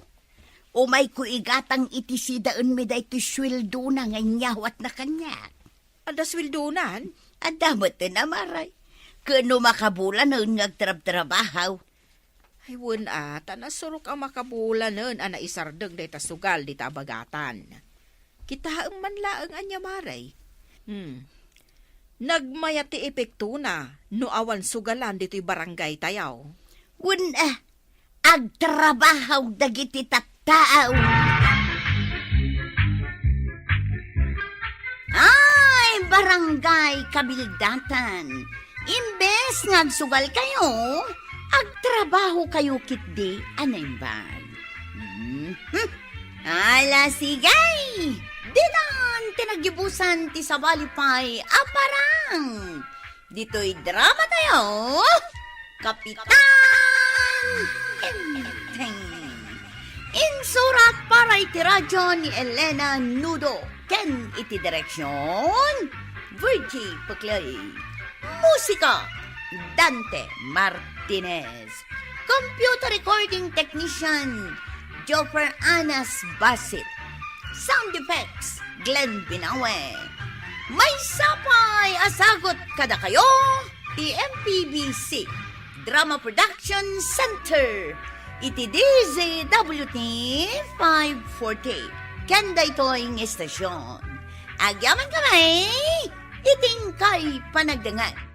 Umay ko igatang itisidaan mi day ti sweldo na nganyawat na kanya. Ada swildunan? Adamot na maray. Kano makabulan nun nagtrab-trabahaw. Ay wun ata, nasurok ang makabulan nun, ana isardeng day tasugal di tabagatan. Kitaang manlaang anya maray. Nagmaya ti epekto na no awan sugalan dito'y barangay tayaw. Agtrabahaw dagiti tattao. Ay, barangay kabildatan. Imbes ngagsugal kayo, agtrabaho kayo kitdi anembag. Ala sigay! Dinan tinagibusan ti sabalipay aparang. Dito'y drama tayo. Kapitan Enteng. Insurat para iti radyo ni Elena Nudo. Ken iti direksyon Virgie Paclay. Musika Dante Martinez. Computer recording technician Joper Anas Basit. Sound effects Glenn Binawe. May sapay asagot kada kayo ti MPBC Drama Production Center iti DZWT 540 kenda ito'y estasyon. Agyaman kamay iting kay panagdangan.